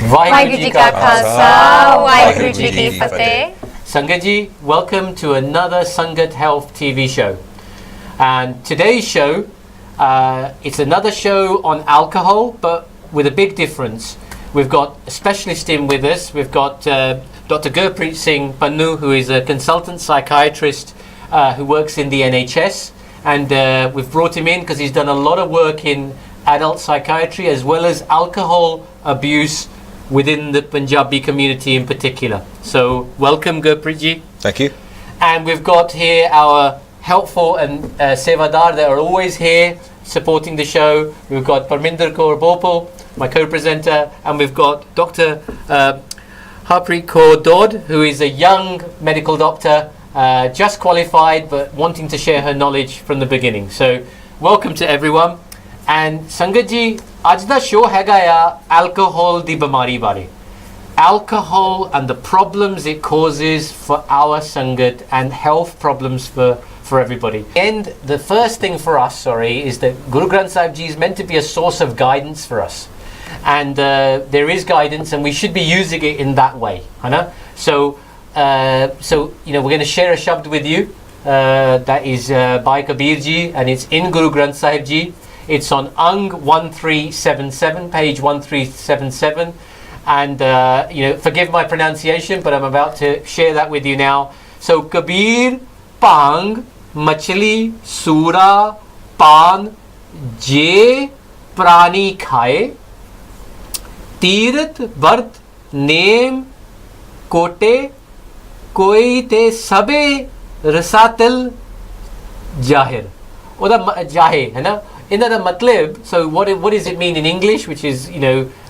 Vaheguru Ji Ka Khalsa, Vaheguru Ji Ki Fateh. Sangat Ji, welcome to another Sangat Health TV show. And today's show, it's another show on alcohol, but with a big difference. We've got a specialist in with us. We've got Dr. Gurpreet Singh Pannu, who is a consultant psychiatrist who works in the NHS. And we've brought him in because he's done a lot of work in adult psychiatry as well as alcohol abuse within the Punjabi community in particular. So welcome, Gurpreet Ji. Thank you. And we've got here our helpful and sevadar that are always here supporting the show. We've got Parminder Kaur Bopal, my co-presenter, and we've got Dr. Harpreet Kaur Dodd, who is a young medical doctor, just qualified but wanting to share her knowledge from the beginning. So welcome to everyone. And Sangat Ji, ਅੱਜ ਦਾ show ਹੈਗਾ ਆ alcohol ਦੀ ਬਿਮਾਰੀ ਬਾਰੇ. Alcohol and the problems it causes for our Sangat and health problems for everybody. And the first thing for us, is that Guru Granth Sahib Ji is meant to be a source of guidance for us. And there is guidance and we should be using it in that way. So we're going to share a shabd with you that is by Kabir Ji, and it's in Guru Granth Sahib Ji. It's on Ang 1377, page 1377. And, forgive my pronunciation, but I'm about to share that with you now. So, Kabir, Pang, Machli, Sura, Pan, Je, Prani Khaye, Tirat, Vart, Name, Kote, Koi Te Sabe, Rasatil, Jahir. Oda Jahe, hai na? In that matlab, so what does it mean in English, which is,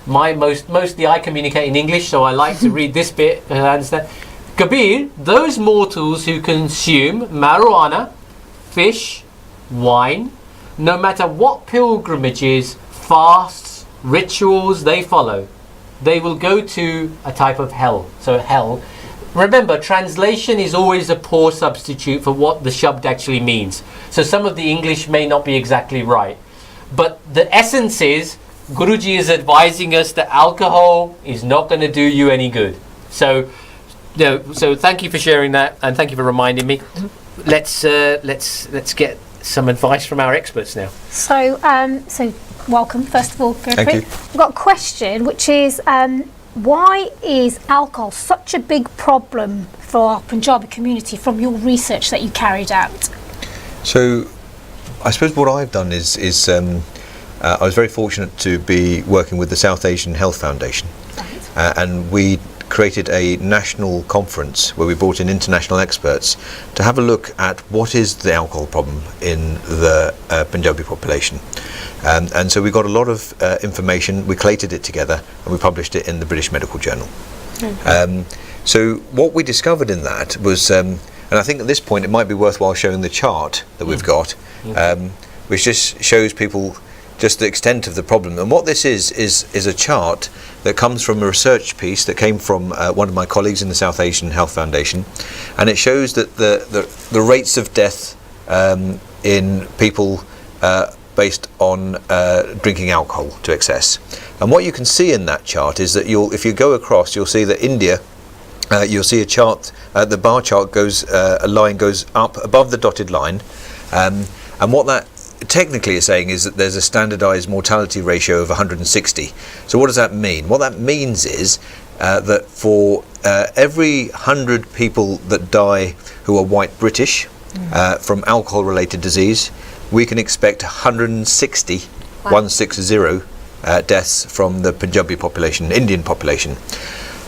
mostly I communicate in English, so I like to read this bit and understand. Kabir, those mortals who consume marijuana, fish, wine, no matter what pilgrimages, fasts, rituals they follow, they will go to a type of hell. So hell. Remember, translation is always a poor substitute for what the shabd actually means. So some of the English may not be exactly right. But the essence is, Guruji is advising us that alcohol is not going to do you any good. So thank you for sharing that, and thank you for reminding me. Let's get some advice from our experts now. So welcome, first of all, Gurpreet. Thank you. I've got a question, which is, why is alcohol such a big problem for our Punjabi community from your research that you carried out? So, I suppose what I've done is I was very fortunate to be working with the South Asian Health Foundation, and we created a national conference where we brought in international experts to have a look at what is the alcohol problem in the Punjabi population. And so we got a lot of information, we collated it together, and we published it in the British Medical Journal. Okay. So what we discovered in that was, and I think at this point it might be worthwhile showing the chart that we've got, which just shows people just the extent of the problem. And what this is a chart that comes from a research piece that came from one of my colleagues in the South Asian Health Foundation, and it shows that the rates of death in people based on drinking alcohol to excess. And what you can see in that chart is that if you go across, you'll see that India, you'll see a chart, the bar chart a line goes up above the dotted line, and what that technically is saying is that there's a standardized mortality ratio of 160. So what does that mean? What that means is that for every 100 people that die who are white British from alcohol related disease, we can expect 160 deaths from the Punjabi population, Indian population.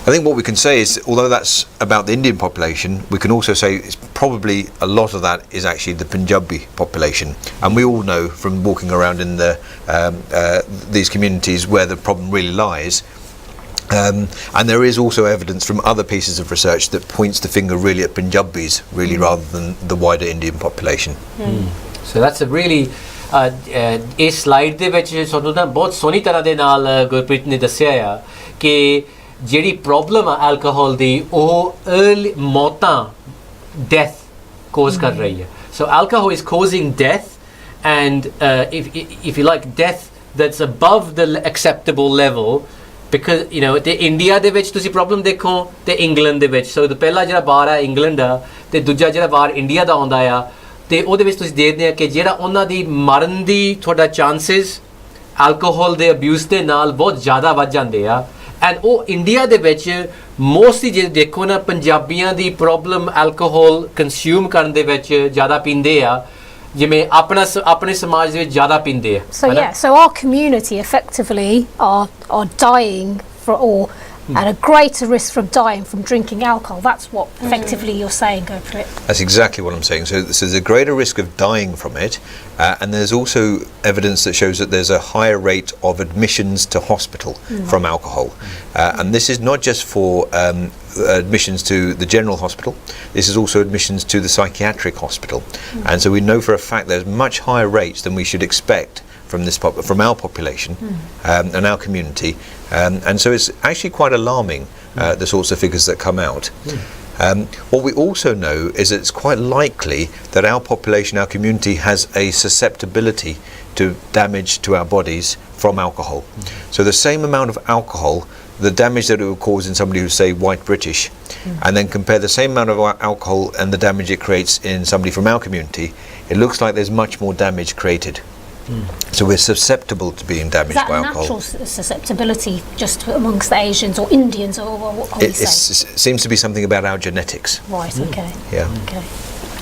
I think what we can say is, although that's about the Indian population, we can also say it's probably a lot of that is actually the Punjabi population. And we all know from walking around in these communities where the problem really lies. And there is also evidence from other pieces of research that points the finger really at Punjabis, really, rather than the wider Indian population. So that's a really ਇਸ slide ਦੇ ਵਿੱਚ ਤੁਹਾਨੂੰ ਨਾ ਬਹੁਤ ਸੋਹਣੀ ਤਰ੍ਹਾਂ ਦੇ ਨਾਲ ਗੁਰਪ੍ਰੀਤ ਨੇ ਦੱਸਿਆ ਆ ਕਿ ਜਿਹੜੀ ਪ੍ਰੋਬਲਮ ਆ ਐਲਕੋਹਲ ਦੀ ਉਹ अर्ली ਮੌਤਾਂ death cause ਕਰ ਰਹੀ ਹੈ. So alcohol is causing death, and if you like death that's above the acceptable level, because you know ਤੇ ਇੰਡੀਆ ਦੇ ਵਿੱਚ ਤੁਸੀਂ ਪ੍ਰੋਬਲਮ ਦੇਖੋ ਤੇ ਇੰਗਲੈਂਡ ਦੇ ਵਿੱਚ ਸੋ ਪਹਿਲਾ ਜਿਹੜਾ ਬਾਰ ਆ ਇੰਗਲੈਂਡ ਆ ਤੇ ਦੂਜਾ ਜਿਹੜਾ ਬਾਰ ਇੰਡੀਆ ਦਾ ਆਉਂਦਾ ਆ ਤੇ ਉਹਦੇ ਵਿੱਚ ਤੁਸੀਂ ਦੇਖਦੇ ਆ ਕਿ ਜਿਹੜਾ ਉਹਨਾਂ ਦੀ ਮਰਨ ਦੀ ਤੁਹਾਡਾ ਚਾਂਸਸ ਐਲਕੋਹਲ ਦੇ ਅਬਿਊਜ਼ ਦੇ ਨਾਲ ਬਹੁਤ ਜ਼ਿਆਦਾ ਵੱਧ ਜਾਂਦੇ ਆ ਐਂਡ ਉਹ ਇੰਡੀਆ ਦੇ ਵਿੱਚ ਮੋਸਟਲੀ ਜੇ ਦੇਖੋ ਨਾ ਪੰਜਾਬੀਆਂ ਦੀ ਪ੍ਰੋਬਲਮ ਐਲਕੋਹਲ ਕੰਜ਼ਿਊਮ ਕਰਨ ਦੇ ਵਿੱਚ ਜ਼ਿਆਦਾ ਪੀਂਦੇ ਆ ਜਿਵੇਂ ਆਪਣੇ ਸਮਾਜ ਦੇ ਵਿੱਚ ਜ਼ਿਆਦਾ ਪੀਂਦੇ ਆ So yeah, so our community effectively are dying at a greater risk from dying from drinking alcohol. That's what effectively you're saying, Goprit. That's exactly what I'm saying. So there's a greater risk of dying from it, and there's also evidence that shows that there's a higher rate of admissions to hospital from alcohol. And this is not just for admissions to the general hospital, this is also admissions to the psychiatric hospital. And so we know for a fact there's much higher rates than we should expect from our population and our community. And so it's actually quite alarming, the sorts of figures that come out. What we also know is that it's quite likely that our population, our community, has a susceptibility to damage to our bodies from alcohol. So the same amount of alcohol, the damage that it will cause in somebody who's, say, white British, and then compare the same amount of alcohol and the damage it creates in somebody from our community, it looks like there's much more damage created. So we're susceptible to being damaged by alcohol. Is that a natural susceptibility just amongst the Asians or Indians, or what are we saying? It seems to be something about our genetics. Right, okay. Yeah. Okay.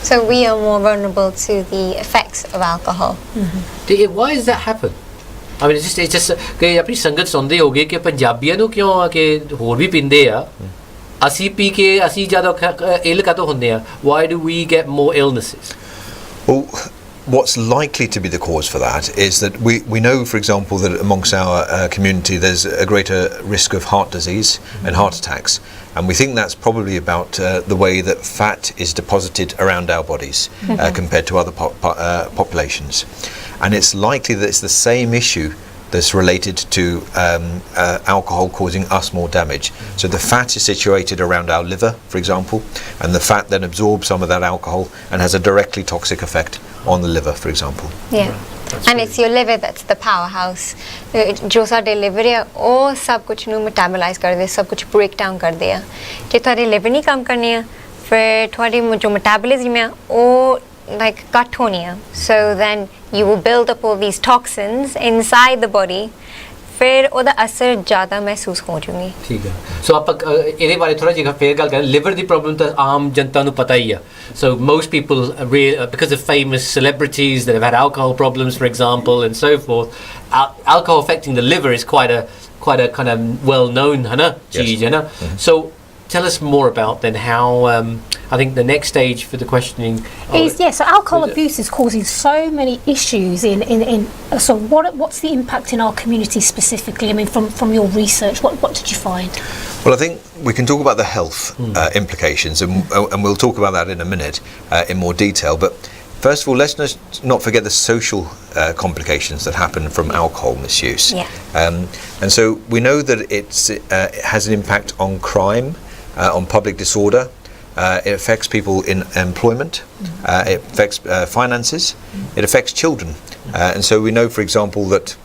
So we are more vulnerable to the effects of alcohol. Why does that happen? I mean, it's just ਕਿ ਆਪਣੀ ਸੰਗਤ ਸੁਣਦੇ ਹੋਗੇ ਕਿ ਪੰਜਾਬੀਆਂ ਨੂੰ ਕਿਉਂ ਆ ਕਿ ਹੋਰ ਵੀ ਪੀਂਦੇ ਆ ਅਸੀਂ ਪੀ ਕੇ ਅਸੀਂ ਜ਼ਿਆਦਾ ਇਲ ਕਾਤੋਂ ਹੁੰਦੇ ਆ why do we get more illnesses? Well, what's likely to be the cause for that is that we know, for example, that amongst our community there's a greater risk of heart disease and heart attacks, and we think that's probably about the way that fat is deposited around our bodies compared to other populations, and it's likely that it's the same issue that's related to alcohol causing us more damage. So the fat is situated around our liver, for example, and the fat then absorbs some of that alcohol and has a directly toxic effect on the liver, for example. Yeah. And it's your liver that's the powerhouse. जो साडे liver है वो सब कुछ नू metabolize कर दे, सब कुछ break down कर दे आ जे थारे liver नहीं काम करनी है फिर थारी जो metabolism है वो like cut होनी है, so then you will build up all these toxins inside the body, फिर ਉਹਦਾ ਅਸਰ ਜ਼ਿਆਦਾ ਮਹਿਸੂਸ ਹੋ ਜੂਗੀ ਠੀਕ ਹੈ ਸੋ ਆਪਾਂ ਇਹਦੇ ਬਾਰੇ ਥੋੜਾ ਜਿਹਾ ਫੇਰ ਗੱਲ ਕਰਾਂ ਲਿਵਰ ਦੀ ਪ੍ਰੋਬਲਮ ਤਾਂ ਆਮ ਜਨਤਾ ਨੂੰ ਪਤਾ ਹੀ ਆ so most people because of famous celebrities that have had alcohol problems for example and so forth alcohol affecting the liver is quite a kind of well known है ना चीज है ना so tell us more about then how I think the next stage for the questioning is so alcohol abuse is causing so many issues in so what's the impact in our community specifically? I mean from your research what did you find? Well, I think we can talk about the health implications and we'll talk about that in a minute in more detail, but first of all let's not forget the social complications that happen from alcohol misuse. And so we know that it has an impact on crime, on public disorder, it affects people in employment, it affects finances, it affects children, and so we know for example that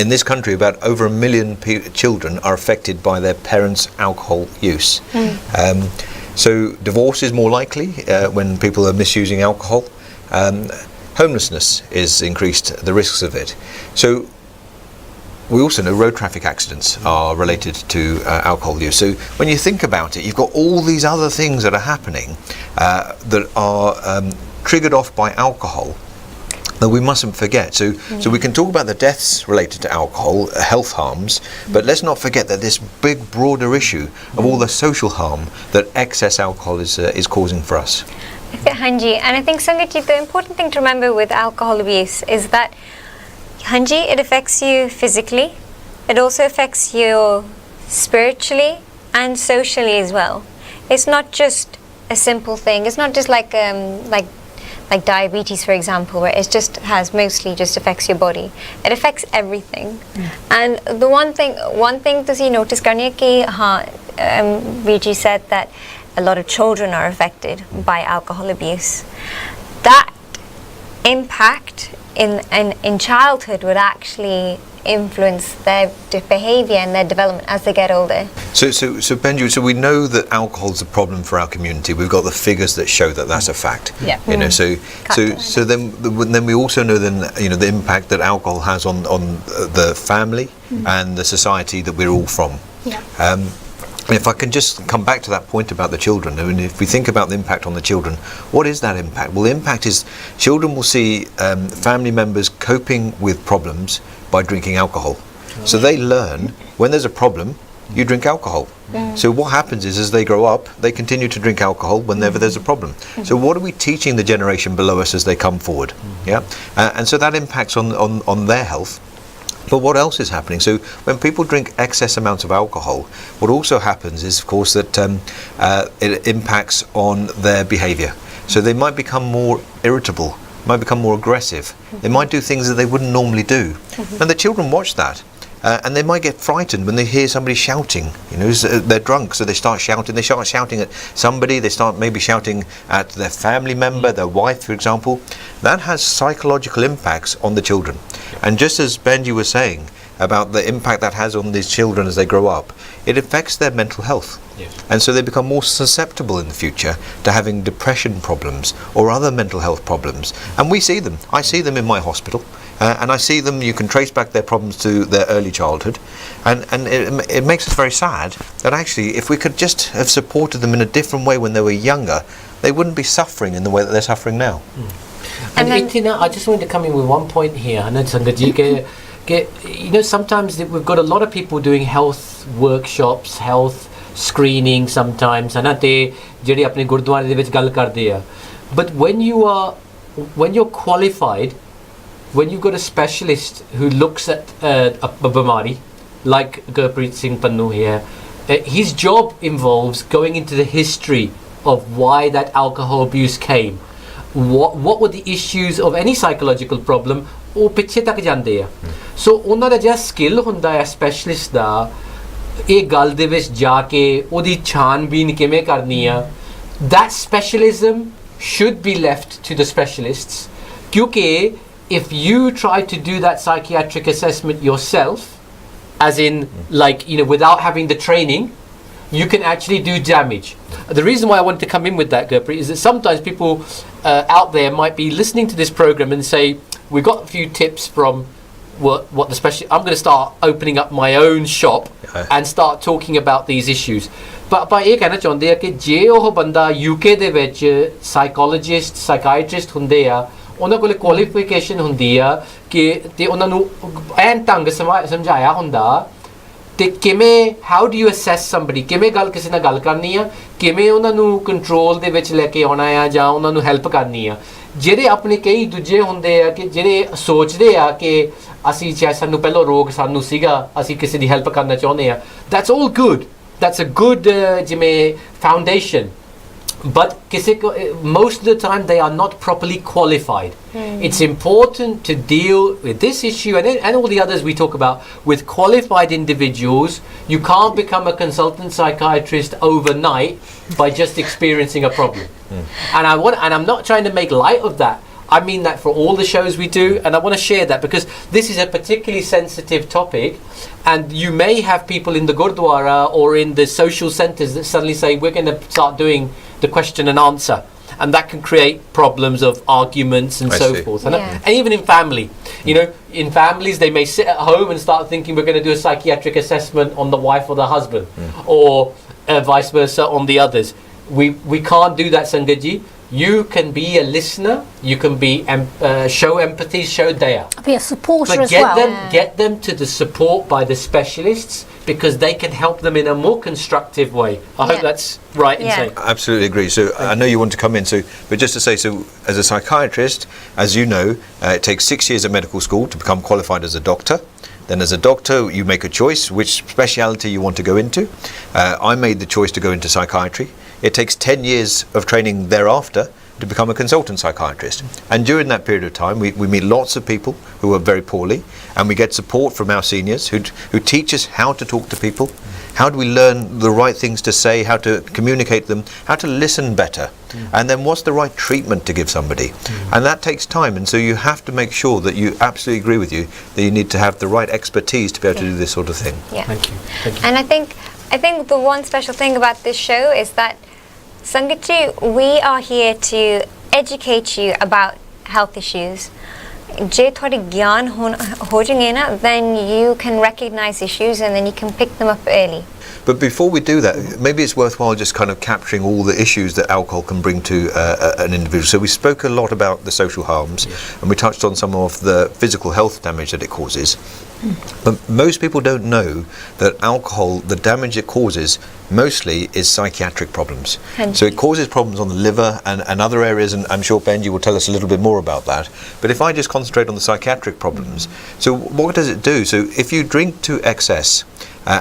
in this country about over 1 million children are affected by their parents' alcohol use. So divorce is more likely when people are misusing alcohol. Homelessness is increased, the risks of it. So we also know road traffic accidents are related to alcohol use. So when you think about it, you've got all these other things that are happening that are triggered off by alcohol that we mustn't forget. So we can talk about the deaths related to alcohol, health harms, but let's not forget that this big broader issue of all the social harm that excess alcohol is causing for us. Hanji, and I think Sangat, the important thing to remember with alcohol abuse is that Hanji, it affects you physically, it also affects you spiritually and socially as well. It's not just a simple thing, it's not just like diabetes for example where it just mostly just affects your body, it affects everything. And the one thing to see notice karni hai ki Viji said that a lot of children are affected by alcohol abuse. That impact in childhood would actually influence their behavior and their development as they get older. So Benji, so we know that alcohol's a problem for our community. We've got the figures that show that that's a fact. Yeah. You know, so then we also know then, you know, the impact that alcohol has on the family and the society that we're all from. Yeah. And if I can just come back to that point about the children, I mean, if we think about the impact on the children, what is that impact? Well, the impact is children will see family members coping with problems by drinking alcohol. So they learn when there's a problem, you drink alcohol. So what happens is as they grow up, they continue to drink alcohol whenever there's a problem. So what are we teaching the generation below us as they come forward? Yeah, and so that impacts on their health. But what else is happening? So when people drink excess amounts of alcohol, what also happens is, of course, that it impacts on their behaviour. So they might become more irritable, might become more aggressive. They might do things that they wouldn't normally do. And the children watch that. And they might get frightened when they hear somebody shouting. You know, they're drunk, so they start shouting. They start shouting at somebody. They start maybe shouting at their family member, their wife, for example. That has psychological impacts on the children. And just as Benji was saying about the impact that has on these children as they grow up, it affects their mental health. Yes. And so they become more susceptible in the future to having depression problems or other mental health problems. And we see them. I see them in my hospital. And I see them, you can trace back their problems to their early childhood. And it makes us very sad that actually if we could just have supported them in a different way when they were younger, they wouldn't be suffering in the way that they're suffering now. And Itina, I just wanted to come in with one point here. I know Sangat, you know, sometimes we've got a lot of people doing health workshops, health screening sometimes. But when you're qualified, when you've got a specialist who looks at a bamari, like Gurpreet Singh Pannu here, his job involves going into the history of why that alcohol abuse came. What were the issues of any psychological problem? ਉਹ ਪਿੱਛੇ ਤੱਕ ਜਾਂਦੇ ਆ ਸੋ ਉਹਨਾਂ ਦਾ ਜਿਹੜਾ skill ਹੁੰਦਾ ਹੈ specialist ਦਾ ਇਹ ਗੱਲ ਦੇ ਵਿੱਚ ਜਾ ਕੇ ਉਹਦੀ ਛਾਨਬੀਨ ਕਿਵੇਂ ਕਰਨੀ ਆ that specialism should be left to the specialists ਕਿਉਂਕਿ if you try to do that psychiatric assessment yourself as in like you know without having the training you can actually do damage. The reason why I wanted to come in with that, Gurpreet, is that sometimes people out there might be listening to this program and say, we got a few tips from what the special. I'm going to start opening up my own shop and start talking about these issues. But ਇਹ ਕਹਿਣਾ ਚਾਹੁੰਦੇ ਆ ਕਿ ਜੇ ਉਹ ਬੰਦਾ UK ਦੇ ਵਿੱਚ psychologist, psychiatrist ਹੁੰਦੇ ਆ ਉਹਨਾਂ ਕੋਲ qualification ਹੁੰਦੀ ਆ ਕਿ ਤੇ ਉਹਨਾਂ ਨੂੰ ਐਨ ਢੰਗ ਸਮਝਾਇਆ ਹੁੰਦਾ ਤੇ ਕਿਵੇਂ how do you assess somebody ਕਿਵੇਂ ਗੱਲ ਕਿਸੇ ਨਾਲ ਗੱਲ ਕਰਨੀ ਆ ਕਿਵੇਂ ਉਹਨਾਂ ਨੂੰ ਕੰਟਰੋਲ ਦੇ ਵਿੱਚ ਲੈ ਕੇ ਆਉਣਾ ਆ ਜਾਂ ਉਹਨਾਂ ਨੂੰ ਹੈਲਪ ਕਰਨੀ ਆ ਜਿਹੜੇ ਆਪਣੇ ਕਈ ਦੂਜੇ ਹੁੰਦੇ ਆ ਕਿ ਜਿਹੜੇ ਸੋਚਦੇ ਆ ਕਿ ਅਸੀਂ ਚਾਹੇ ਸਾਨੂੰ ਪਹਿਲਾਂ ਰੋਗ ਸਾਨੂੰ ਸੀਗਾ ਅਸੀਂ ਕਿਸੇ ਦੀ ਹੈਲਪ ਕਰਨਾ ਚਾਹੁੰਦੇ ਆ that's all good that's a good ਜਿਵੇਂ foundation but most of the time they are not properly qualified. It's important to deal with this issue and all the others we talk about with qualified individuals. You can't become a consultant psychiatrist overnight by just experiencing a problem. And I'm not trying to make light of that. I mean that for all the shows we do, and I want to share that because this is a particularly sensitive topic, and you may have people in the Gurdwara or in the social centres that suddenly say we're going to start doing the question and answer, and that can create problems of arguments and so forth. And even in family, you know, in families they may sit at home and start thinking we're going to do a psychiatric assessment on the wife or the husband, or vice versa on the others. We can't do that, Sangatji. You can be a listener. You can be show empathy, show daya. Be a supporter but as well. Get them to the support by the specialists because they can help them in a more constructive way. I hope that's right in saying. Absolutely agree. So I know you want to come in. But just to say, so as a psychiatrist, as you know, it takes 6 years at medical school to become qualified as a doctor. Then as a doctor, you make a choice which speciality you want to go into. I made the choice to go into psychiatry. It takes 10 years of training thereafter to become a consultant psychiatrist. And during that period of time, we meet lots of people who are very poorly, and we get support from our seniors who teach us how to talk to people, how do we learn the right things to say, how to communicate them, how to listen better. And then what's the right treatment to give somebody? And that takes time, and so you have to make sure that you absolutely agree with you that you need to have the right expertise to be able to do this sort of thing. Yeah. Thank you. Thank you. And I think the one special thing about this show is that Sangat ji, we are here to educate you about health issues. Je thodi gyan ho jange na, then you can recognize issues and then you can pick them up early. But before we do that, maybe it's worthwhile just kind of capturing all the issues that alcohol can bring to an individual. So we spoke a lot about the social harms, and we touched on some of the physical health damage that it causes. But most people don't know that alcohol, the damage it causes, mostly is psychiatric problems. So it causes problems on the liver and other areas, and I'm sure Benji will tell us a little bit more about that. But if I just concentrate on the psychiatric problems, so what does it do? So if you drink to excess,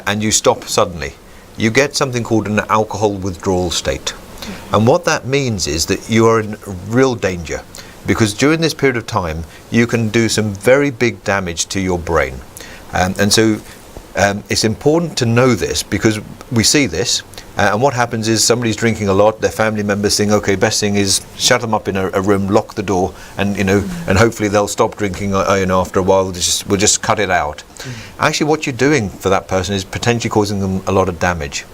and you stop suddenly, you get something called an alcohol withdrawal state. And what that means is that you are in real danger, because during this period of time you can do some very big damage to your brain. And so it's important to know this, because we see this, and what happens is somebody's drinking a lot, their family members think, okay, best thing is shut them up in a room, lock the door, and and hopefully they'll stop drinking after a while. We'll just cut it out. Actually, what you're doing for that person is potentially causing them a lot of damage.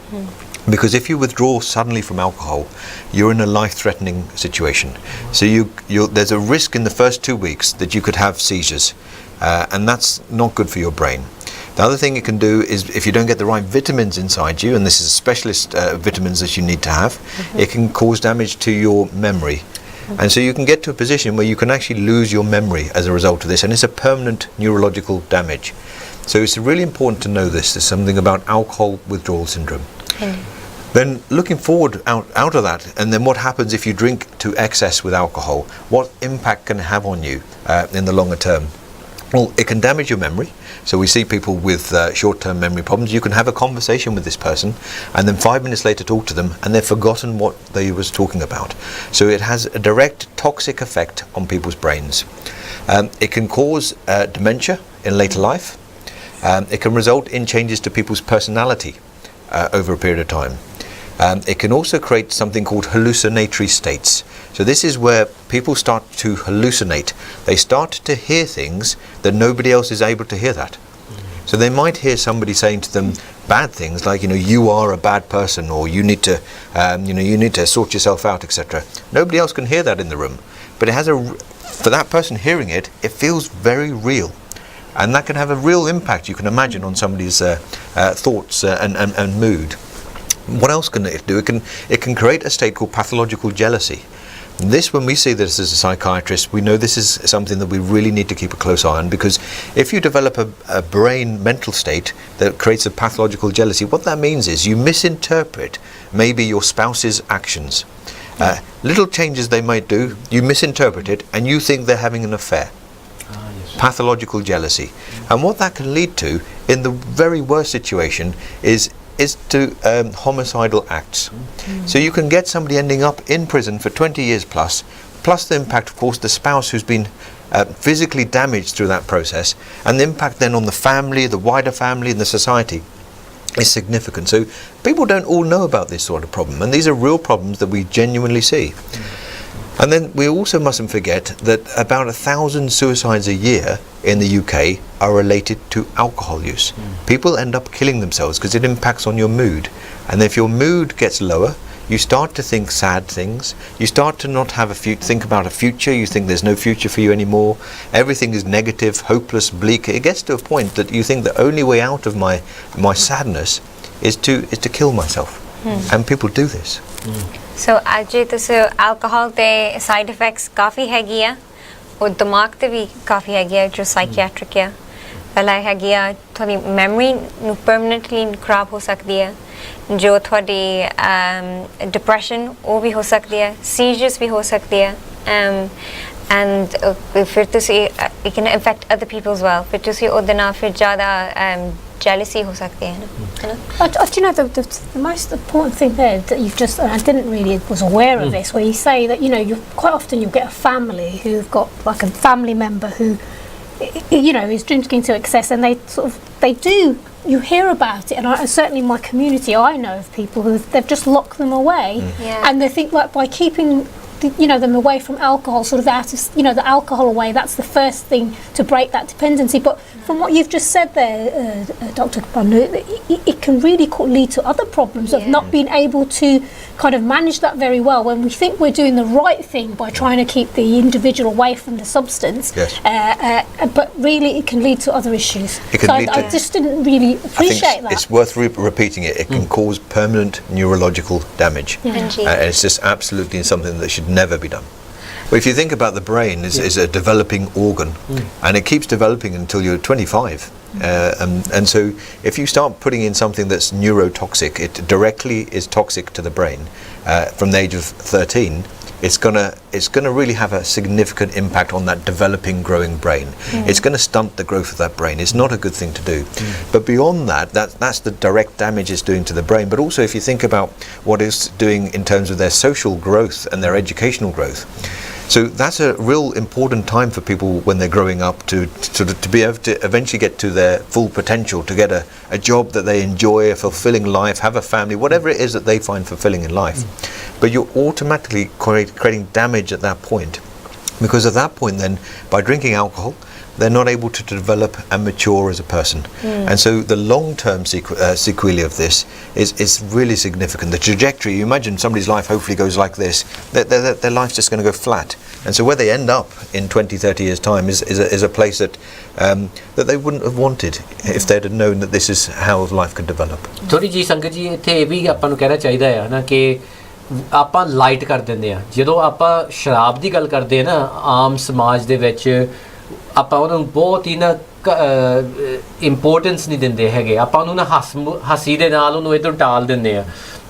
Because if you withdraw suddenly from alcohol, you're in a life-threatening situation. So there's a risk in the first 2 weeks that you could have seizures, and that's not good for your brain. The other thing it can do is, if you don't get the right vitamins inside you, and this is specialist vitamins that you need to have, it can cause damage to your memory. And so you can get to a position where you can actually lose your memory as a result of this, and it's a permanent neurological damage. So it's really important to know this. There's something about alcohol withdrawal syndrome. Then looking forward out of that, and then what happens if you drink to excess with alcohol? What impact can it have on you in the longer term? Well, it can damage your memory. So we see people with short-term memory problems. You can have a conversation with this person, and then 5 minutes later talk to them, and they've forgotten what they was talking about. So it has a direct toxic effect on people's brains. It can cause dementia in later life. It can result in changes to people's personality over a period of time. It can also create something called hallucinatory states. So this is where people start to hallucinate. They start to hear things that nobody else is able to hear that. So they might hear somebody saying to them bad things like, you are a bad person, or you need to sort yourself out, etc. Nobody else can hear that in the room. But it has for that person hearing it, it feels very real. And that can have a real impact, you can imagine, on somebody's thoughts and mood. What else can it do? It can create a state called pathological jealousy. This, when we see this as a psychiatrist, we know this is something that we really need to keep a close eye on, because if you develop a brain mental state that creates a pathological jealousy, what that means is you misinterpret maybe your spouse's actions. Little changes they might do, you misinterpret it, and you think they're having an affair. Pathological jealousy. And what that can lead to, in the very worst situation, is to homicidal acts. So you can get somebody ending up in prison for 20 years plus the impact, of course, the spouse who's been physically damaged through that process, and the impact then on the family, the wider family, and the society is significant. So people don't all know about this sort of problem, and these are real problems that we genuinely see. And then we also mustn't forget that about 1,000 suicides a year in the UK are related to alcohol use. People end up killing themselves because it impacts on your mood. And if your mood gets lower, you start to think sad things. You start to not have think about a future. You think there's no future for you anymore. Everything is negative, hopeless, bleak. It gets to a point that you think the only way out of my sadness is to kill myself. And people do this. So Ajay तुसे alcohol ते side effects काफी हैगी है और दिमाग ते भी काफी हैगी है जो psychiatric है पहला हैगी है थोड़ी memory नु permanently खराब हो सकती है जो थोड़ी depression वो भी हो सकती है seizures भी हो सकती है and फिर तुसे it can affect other people as well फिर तुसे उधर ना फिर ज़्यादा jealousy हो सकती है ना Do you know the most important thing there that you've just, and I was aware of this, where you say that you quite often you'll get a family who've got like a family member who is drinking to excess, and they do you hear about it, and certainly in my community, I know of people who they've just locked them away, and they think like by keeping them away from alcohol, sort of out of the alcohol away, that's the first thing to break that dependency. But from what you've just said there, Dr. Bandu, it can really lead to other problems of not being able to kind of manage that very well when we think we're doing the right thing by trying to keep the individual away from the substance. But really it can lead to other issues. I just didn't really appreciate that. It's worth repeating it. It can cause permanent neurological damage. And it's just absolutely something that should never be done. But if you think about the brain is a developing organ, and it keeps developing until you're 25. And so if you start putting in something that's neurotoxic, it directly is toxic to the brain from the age of 13. It's gonna really have a significant impact on that developing, growing brain. It's going to stunt the growth of that brain. It's not a good thing to do. But beyond that's the direct damage it's doing to the brain. But also, if you think about what it's doing in terms of their social growth and their educational growth. So that's a real important time for people when they're growing up to be able to eventually get to their full potential, to get a job that they enjoy, a fulfilling life, have a family, whatever it is that they find fulfilling in life. But you're automatically creating damage at that point, because at that point then, by drinking alcohol, they're not able to develop and mature as a person. And so the long-term sequelae of this is really significant. The trajectory, you imagine somebody's life hopefully goes like this, their life's just going to go flat. And so where they end up in 20, 30 years' time is a place that they wouldn't have wanted if they'd have known that this is how life could develop. ਥੋੜੀ ਜੀ ਸੰਗਤ ਜੀ ਇੱਥੇ ਇਹ ਵੀ ਆਪਾਂ ਨੂੰ ਕਹਿਣਾ ਚਾਹੀਦਾ ਹੈ ਨਾ ਕਿ ਆਪਾਂ ਲਾਈਟ ਕਰ ਦਿੰਦੇ ਆ ਜਦੋਂ ਆਪਾਂ ਸ਼ਰਾਬ ਦੀ ਗੱਲ ਕਰਦੇ ਆ ਨਾ ਆਮ ਸਮਾਜ ਦੇ ਵਿੱਚ ਆਪਾਂ ਉਹਨੂੰ ਬਹੁਤ ਹੀ ਨਾ ਇੰਪੋਰਟੈਂਸ ਨਹੀਂ ਦਿੰਦੇ ਹੈਗੇ ਆਪਾਂ ਉਹਨੂੰ ਨਾ ਹੱਸੀ ਦੇ ਨਾਲ ਉਹਨੂੰ ਇੱਧਰ ਟਾਲ ਦਿੰਦੇ ਆ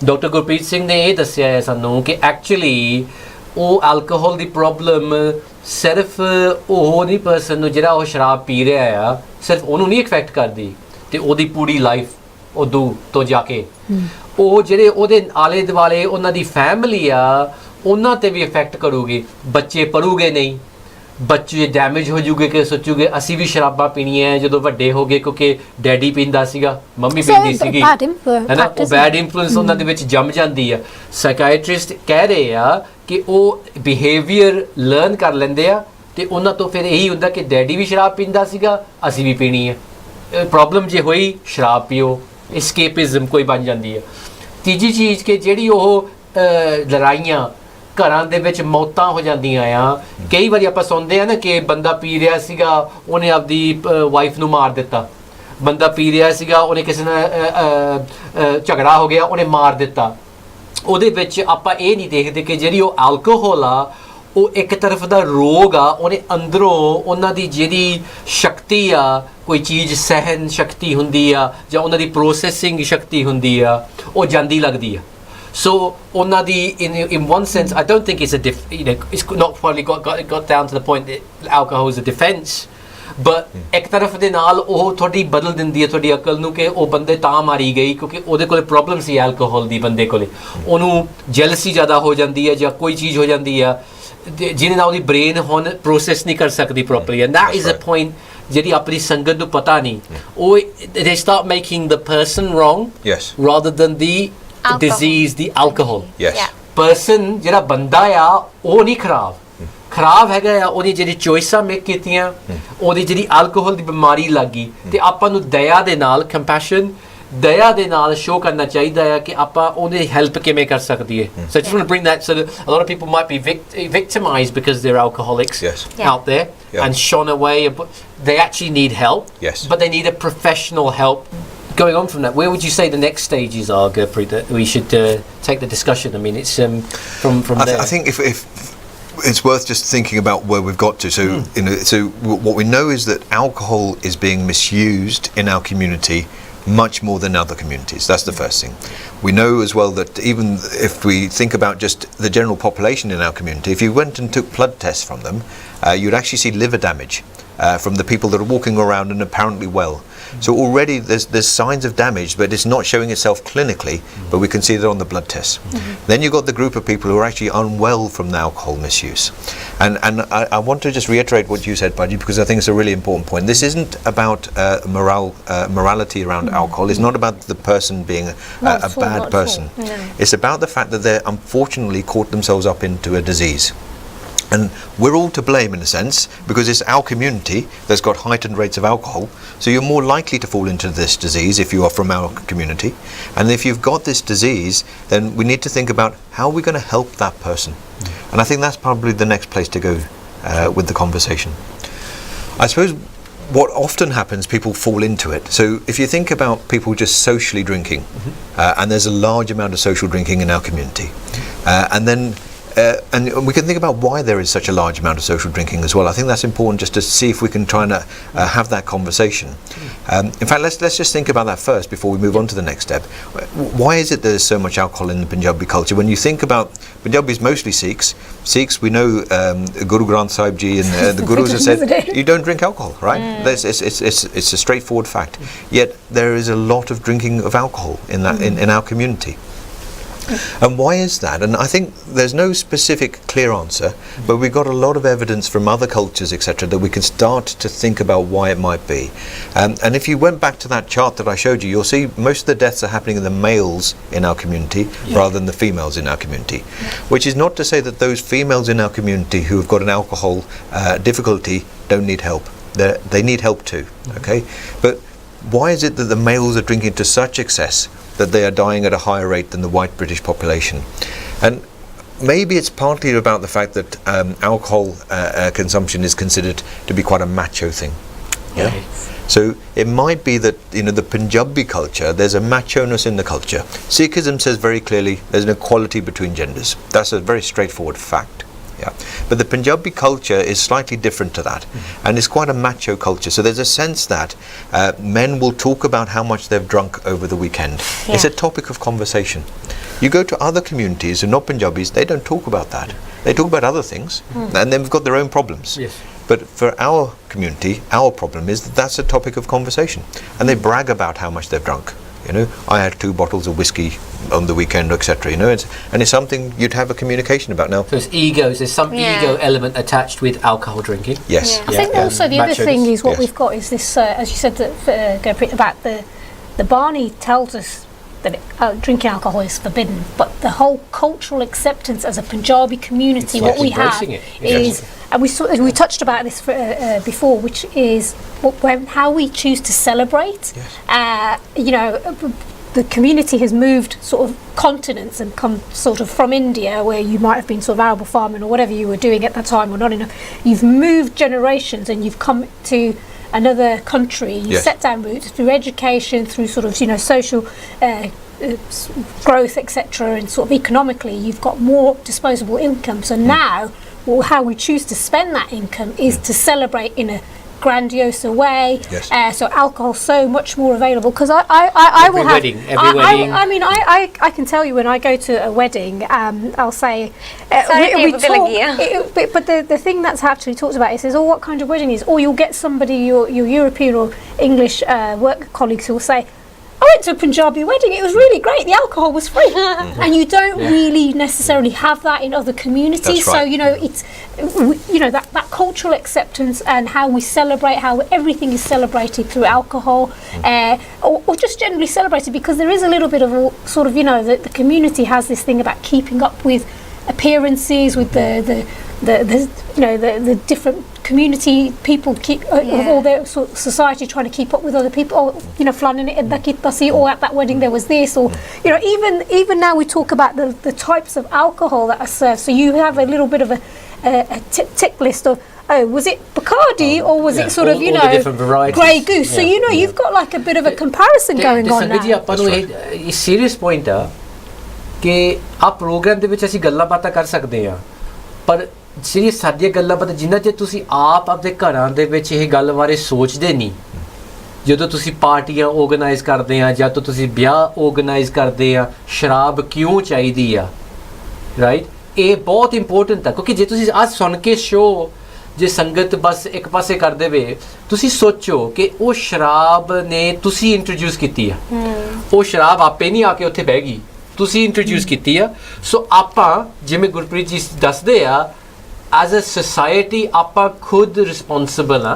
ਡਾਕਟਰ ਗੁਰਪ੍ਰੀਤ ਸਿੰਘ ਨੇ ਇਹ ਦੱਸਿਆ ਹੈ ਸਾਨੂੰ ਕਿ ਐਕਚੁਅਲੀ ਉਹ ਐਲਕੋਹਲ ਦੀ ਪ੍ਰੋਬਲਮ ਸਿਰਫ ਉਹ ਨਹੀਂ ਪਰਸਨ ਨੂੰ ਜਿਹੜਾ ਉਹ ਸ਼ਰਾਬ ਪੀ ਰਿਹਾ ਆ ਸਿਰਫ ਉਹਨੂੰ ਨਹੀਂ ਇਫੈਕਟ ਕਰਦੀ ਤੇ ਉਹਦੀ ਪੂਰੀ ਲਾਈਫ ਉਦੋਂ ਤੋਂ ਜਾ ਕੇ ਉਹ ਜਿਹੜੇ ਉਹਦੇ ਆਲੇ ਦੁਆਲੇ ਉਹਨਾਂ ਦੀ ਫੈਮਿਲੀ ਆ ਉਹਨਾਂ ਤੇ ਵੀ ਇਫੈਕਟ ਕਰੂਗੀ ਬੱਚੇ ਪੜੂਗੇ ਨਹੀਂ ਬੱਚੇ ਡੈਮੇਜ ਹੋ ਜੂਗੇ ਕਿ ਸੋਚੂਗੇ ਅਸੀਂ ਵੀ ਸ਼ਰਾਬਾਂ ਪੀਣੀਆਂ ਹੈ ਜਦੋਂ ਵੱਡੇ ਹੋ ਗਏ ਕਿਉਂਕਿ ਡੈਡੀ ਪੀਂਦਾ ਸੀਗਾ ਮੰਮੀ ਪੀਂਦੀ ਸੀਗੀ ਹੈ ਨਾ ਉਹ ਬੈਡ ਇਨਫਲੂਐਂਸ ਉਹਨਾਂ ਦੇ ਵਿੱਚ ਜੰਮ ਜਾਂਦੀ ਆ ਸਾਈਕੈਟ੍ਰਿਸਟ ਕਹਿ ਰਹੇ ਆ ਕਿ ਉਹ ਬਿਹੇਵੀਅਰ ਲਰਨ ਕਰ ਲੈਂਦੇ ਆ ਤੇ ਉਹਨਾਂ ਤੋਂ ਫਿਰ ਇਹੀ ਹੁੰਦਾ ਕਿ ਡੈਡੀ ਵੀ ਸ਼ਰਾਬ ਪੀਂਦਾ ਸੀਗਾ ਅਸੀਂ ਵੀ ਪੀਣੀ ਹੈ ਪ੍ਰੋਬਲਮ ਜੇ ਹੋਈ ਸ਼ਰਾਬ ਪੀਓ escapism ਕੋਈ ਬਣ ਜਾਂਦੀ ਹੈ ਤੀਜੀ ਚੀਜ਼ ਕਿ ਜਿਹੜੀ ਉਹ ਲੜਾਈਆਂ ਘਰਾਂ ਦੇ ਵਿੱਚ ਮੌਤਾਂ ਹੋ ਜਾਂਦੀਆਂ ਆ ਕਈ ਵਾਰੀ ਆਪਾਂ ਸੁਣਦੇ ਆ ਨਾ ਕਿ ਬੰਦਾ ਪੀ ਰਿਹਾ ਸੀਗਾ ਉਹਨੇ ਆਪਦੀ ਵਾਈਫ ਨੂੰ ਮਾਰ ਦਿੱਤਾ ਬੰਦਾ ਪੀ ਰਿਹਾ ਸੀਗਾ ਉਹਨੇ ਕਿਸੇ ਨਾਲ ਝਗੜਾ ਹੋ ਗਿਆ ਉਹਨੇ ਮਾਰ ਦਿੱਤਾ ਉਹਦੇ ਵਿੱਚ ਆਪਾਂ ਇਹ ਨਹੀਂ ਦੇਖਦੇ ਕਿ ਜਿਹੜੀ ਉਹ ਐਲਕੋਹਲ ਆ ਉਹ ਇੱਕ ਤਰਫ ਦਾ ਰੋਗ ਆ ਉਹਨੇ ਅੰਦਰੋਂ ਉਹਨਾਂ ਦੀ ਜਿਹੜੀ ਸ਼ਕਤੀ ਆ ਕੋਈ ਚੀਜ਼ ਸਹਿਨ ਸ਼ਕਤੀ ਹੁੰਦੀ ਆ ਜਾਂ ਉਹਨਾਂ ਦੀ ਪ੍ਰੋਸੈਸਿੰਗ ਸ਼ਕਤੀ ਹੁੰਦੀ ਆ ਉਹ ਜਾਂਦੀ ਲੱਗਦੀ ਆ so ਉਹਨਾਂ ਦੀ in one sense I don't think it's it's not probably got down to the point that alcohol is a defense but ਇੱਕ ਤਰਫ ਦੇ ਨਾਲ ਉਹ ਤੁਹਾਡੀ ਬਦਲ ਦਿੰਦੀ ਹੈ ਤੁਹਾਡੀ ਅਕਲ ਨੂੰ ਕਿ ਉਹ ਬੰਦੇ ਤਾਂ ਮਾਰੀ ਗਈ ਕਿਉਂਕਿ ਉਹਦੇ ਕੋਲ ਪ੍ਰੋਬਲਮ ਸੀ ਐਲਕੋਹਲ ਦੀ ਬੰਦੇ ਕੋਲੇ ਉਹਨੂੰ ਜੈਲਸੀ ਜ਼ਿਆਦਾ ਹੋ ਜਾਂਦੀ ਹੈ ਜਾਂ ਕੋਈ ਚੀਜ਼ ਹੋ ਜਾਂਦੀ ਆ ਜਿਹਦੇ ਨਾਲ ਉਹਦੀ ਬ੍ਰੇਨ ਹੁਣ ਪ੍ਰੋਸੈਸ ਨਹੀਂ ਕਰ ਸਕਦੀ properly and that is a point ਜਿਹੜੀ ਆਪਣੀ ਸੰਗਤ ਨੂੰ ਪਤਾ ਨਹੀਂ ਉਹ they start making the person wrong rather than the disease the alcohol person ਜਿਹੜਾ ਬੰਦਾ ਆ ਉਹ ਨਹੀਂ ਖਰਾਬ ਹੈਗਾ ਆ ਉਹਦੀ ਜਿਹੜੀ ਚੋਇਸਾਂ ਮੇਕ ਕੀਤੀਆਂ ਉਹਦੀ ਜਿਹੜੀ ਐਲਕੋਹਲ ਦੀ ਬਿਮਾਰੀ ਲੱਗ ਗਈ ਤੇ ਆਪਾਂ ਨੂੰ ਦਇਆ ਦੇ ਨਾਲ ਕੰਪੈਸ਼ਨ ਦਇਆ ਦੇ ਨਾਲ ਸ਼ੋ ਕਰਨਾ ਚਾਹੀਦਾ ਹੈ ਕਿ ਆਪਾਂ ਉਹਦੀ ਹੈਲਪ ਕਿਵੇਂ ਕਰ ਸਕਦੀ ਹੈ so I just want to bring that so that a lot of people might be victimized because they're alcoholics out there and shone away they actually need help but they need a professional help going on from that where would you say the next stages are Gurpreet that we should take the discussion I mean it's from there I think if it's worth just thinking about where we've got to so what we know is that alcohol is being misused in our community much more than other communities. That's the first thing. We know as well that even if we think about just the general population in our community, if you went and took blood tests from them, you'd actually see liver damage from the people that are walking around and apparently well. So already there's signs of damage, but it's not showing itself clinically, but we can see that on the blood tests. Then you've got the group of people who are actually unwell from the alcohol misuse. And I want to just reiterate what you said, Baji, because I think it's a really important point. This isn't about morality around alcohol. It's not about the person being a bad person. It's about the fact that they unfortunately caught themselves up into a disease. And we're all to blame in a sense, because it's our community that's got heightened rates of alcohol. So you're more likely to fall into this disease if you are from our community. And if you've got this disease, then we need to think about how we're going to help that person. And I think that's probably the next place to go with the conversation. I suppose what often happens, people fall into it. So if you think about people just socially drinking, and there's a large amount of social drinking in our community, and then and we can think about why there is such a large amount of social drinking as well. I think that's important, just to see if we can try and have that conversation. In fact, let's just think about that first before we move on to the next step. Why is it there's so much alcohol in the Punjabi culture? When you think about Punjabis, mostly Sikhs, we know Guru Granth Sahib Ji and the Gurus have said you don't drink alcohol, right? It's a straightforward fact. Yet there is a lot of drinking of alcohol in that in our community. And why is that? And I think there's no specific clear answer, but we've got a lot of evidence from other cultures, etc., that we can start to think about why it might be. And if you went back to that chart that I showed you, you'll see most of the deaths are happening in the males in our community rather than the females in our community. Which is not to say that those females in our community who have got an alcohol difficulty don't need help. They need help too, okay? But why is it that the males are drinking to such excess that they are dying at a higher rate than the white British population? And maybe it's partly about the fact that alcohol consumption is considered to be quite a macho thing. So it might be that, the Punjabi culture, there's a macho-ness in the culture. Sikhism says very clearly there's an equality between genders. That's a very straightforward fact. But the Punjabi culture is slightly different to that, and it's quite a macho culture. So there's a sense that men will talk about how much they've drunk over the weekend. It's a topic of conversation. You go to other communities who are not Punjabis, they don't talk about that. They talk about other things, and they've got their own problems. But for our community, our problem is that that's a topic of conversation, and they brag about how much they've drunk. I had 2 bottles of whiskey on the weekend, etc. It's something you'd have a communication about now. So it's egos. There's some ego element attached with alcohol drinking. Yes. I think also the other thing is what we've got is this, as you said, Gurpreet, about the Barney tells us that drinking alcohol is forbidden, but the whole cultural acceptance as a Punjabi community, what we have is, and we touched about this before, which is how we choose to celebrate. The community has moved sort of continents and come sort of from India, where you might have been sort of arable farming or whatever you were doing at that time, or not enough. You've moved generations and you've come to another country. You set down roots through education, through sort of social growth, etc., and sort of economically you've got more disposable income. So now, how we choose to spend that income is to celebrate in a grandiose way. So alcohol so much more available, because I will have every wedding. I mean I can tell you when I go to a wedding, I'll say we talk, but the thing that's actually talked about is what kind of wedding is, or you'll get somebody, your European or English work colleagues who will say, I went to a Punjabi wedding, it was really great, the alcohol was free. And you don't really necessarily have that in other communities. So it's that cultural acceptance and how we celebrate, how everything is celebrated through alcohol, or just generally celebrated, because there is a little bit of a sort of the community has this thing about keeping up with appearances, with the different community people keep of all their sort of society trying to keep up with other people. Flanning it or at that wedding there was this, or even now we talk about the types of alcohol that are served. So you have a little bit of a tick list of, was it Bacardi or was it sort of Grey Goose? So you've got like a bit of a comparison going on now. It's serious point ਕਿ ਆ programme ਦੇ ਵਿੱਚ ਅਸੀਂ ਗੱਲਾਂ ਬਾਤਾਂ ਕਰ ਸਕਦੇ ਹਾਂ, ਪਰ ਜਿਹੜੀ ਸਾਡੀਆਂ ਗੱਲਾਂ ਬਾਤਾਂ ਜਿੰਨਾ ਜੇ ਤੁਸੀਂ ਆਪ ਆਪਣੇ ਘਰਾਂ ਦੇ ਵਿੱਚ ਇਹ ਗੱਲ ਬਾਰੇ ਸੋਚਦੇ ਨਹੀਂ, ਜਦੋਂ ਤੁਸੀਂ ਪਾਰਟੀਆਂ ਆਰਗੇਨਾਈਜ਼ ਕਰਦੇ ਆ ਜਾਂ ਤਾਂ ਤੁਸੀਂ ਵਿਆਹ ਆਰਗੇਨਾਈਜ਼ ਕਰਦੇ ਆ, ਸ਼ਰਾਬ ਕਿਉਂ ਚਾਹੀਦੀ ਆ, ਰਾਈਟ? ਇਹ ਬਹੁਤ ਇੰਪੋਰਟੈਂਟ ਹੈ, ਕਿਉਂਕਿ ਜੇ ਤੁਸੀਂ ਅੱਜ ਸੁਣ ਕੇ ਸ਼ੋ ਜੇ ਸੰਗਤ ਬਸ ਇੱਕ ਪਾਸੇ ਕਰ ਦੇਵੇ ਤੁਸੀਂ ਸੋਚੋ ਕਿ ਉਹ ਸ਼ਰਾਬ ਨੇ ਤੁਸੀਂ ਇੰਟਰੋਡਿਊਸ ਕੀਤੀ ਆ ਉਹ ਸ਼ਰਾਬ ਆਪੇ ਨਹੀਂ ਆ ਕੇ ਉੱਥੇ ਬਹਿ ਗਈ ਤੁਸੀਂ ਇੰਟਰੋਡਿਊਸ ਕੀਤੀ ਆ ਸੋ ਆਪਾਂ ਜਿਵੇਂ ਗੁਰਪ੍ਰੀਤ ਜੀ ਦੱਸਦੇ ਆ as a society ਆਪਾਂ ਖੁਦ ਰਿਸਪੌਂਸਿਬਲ ਆ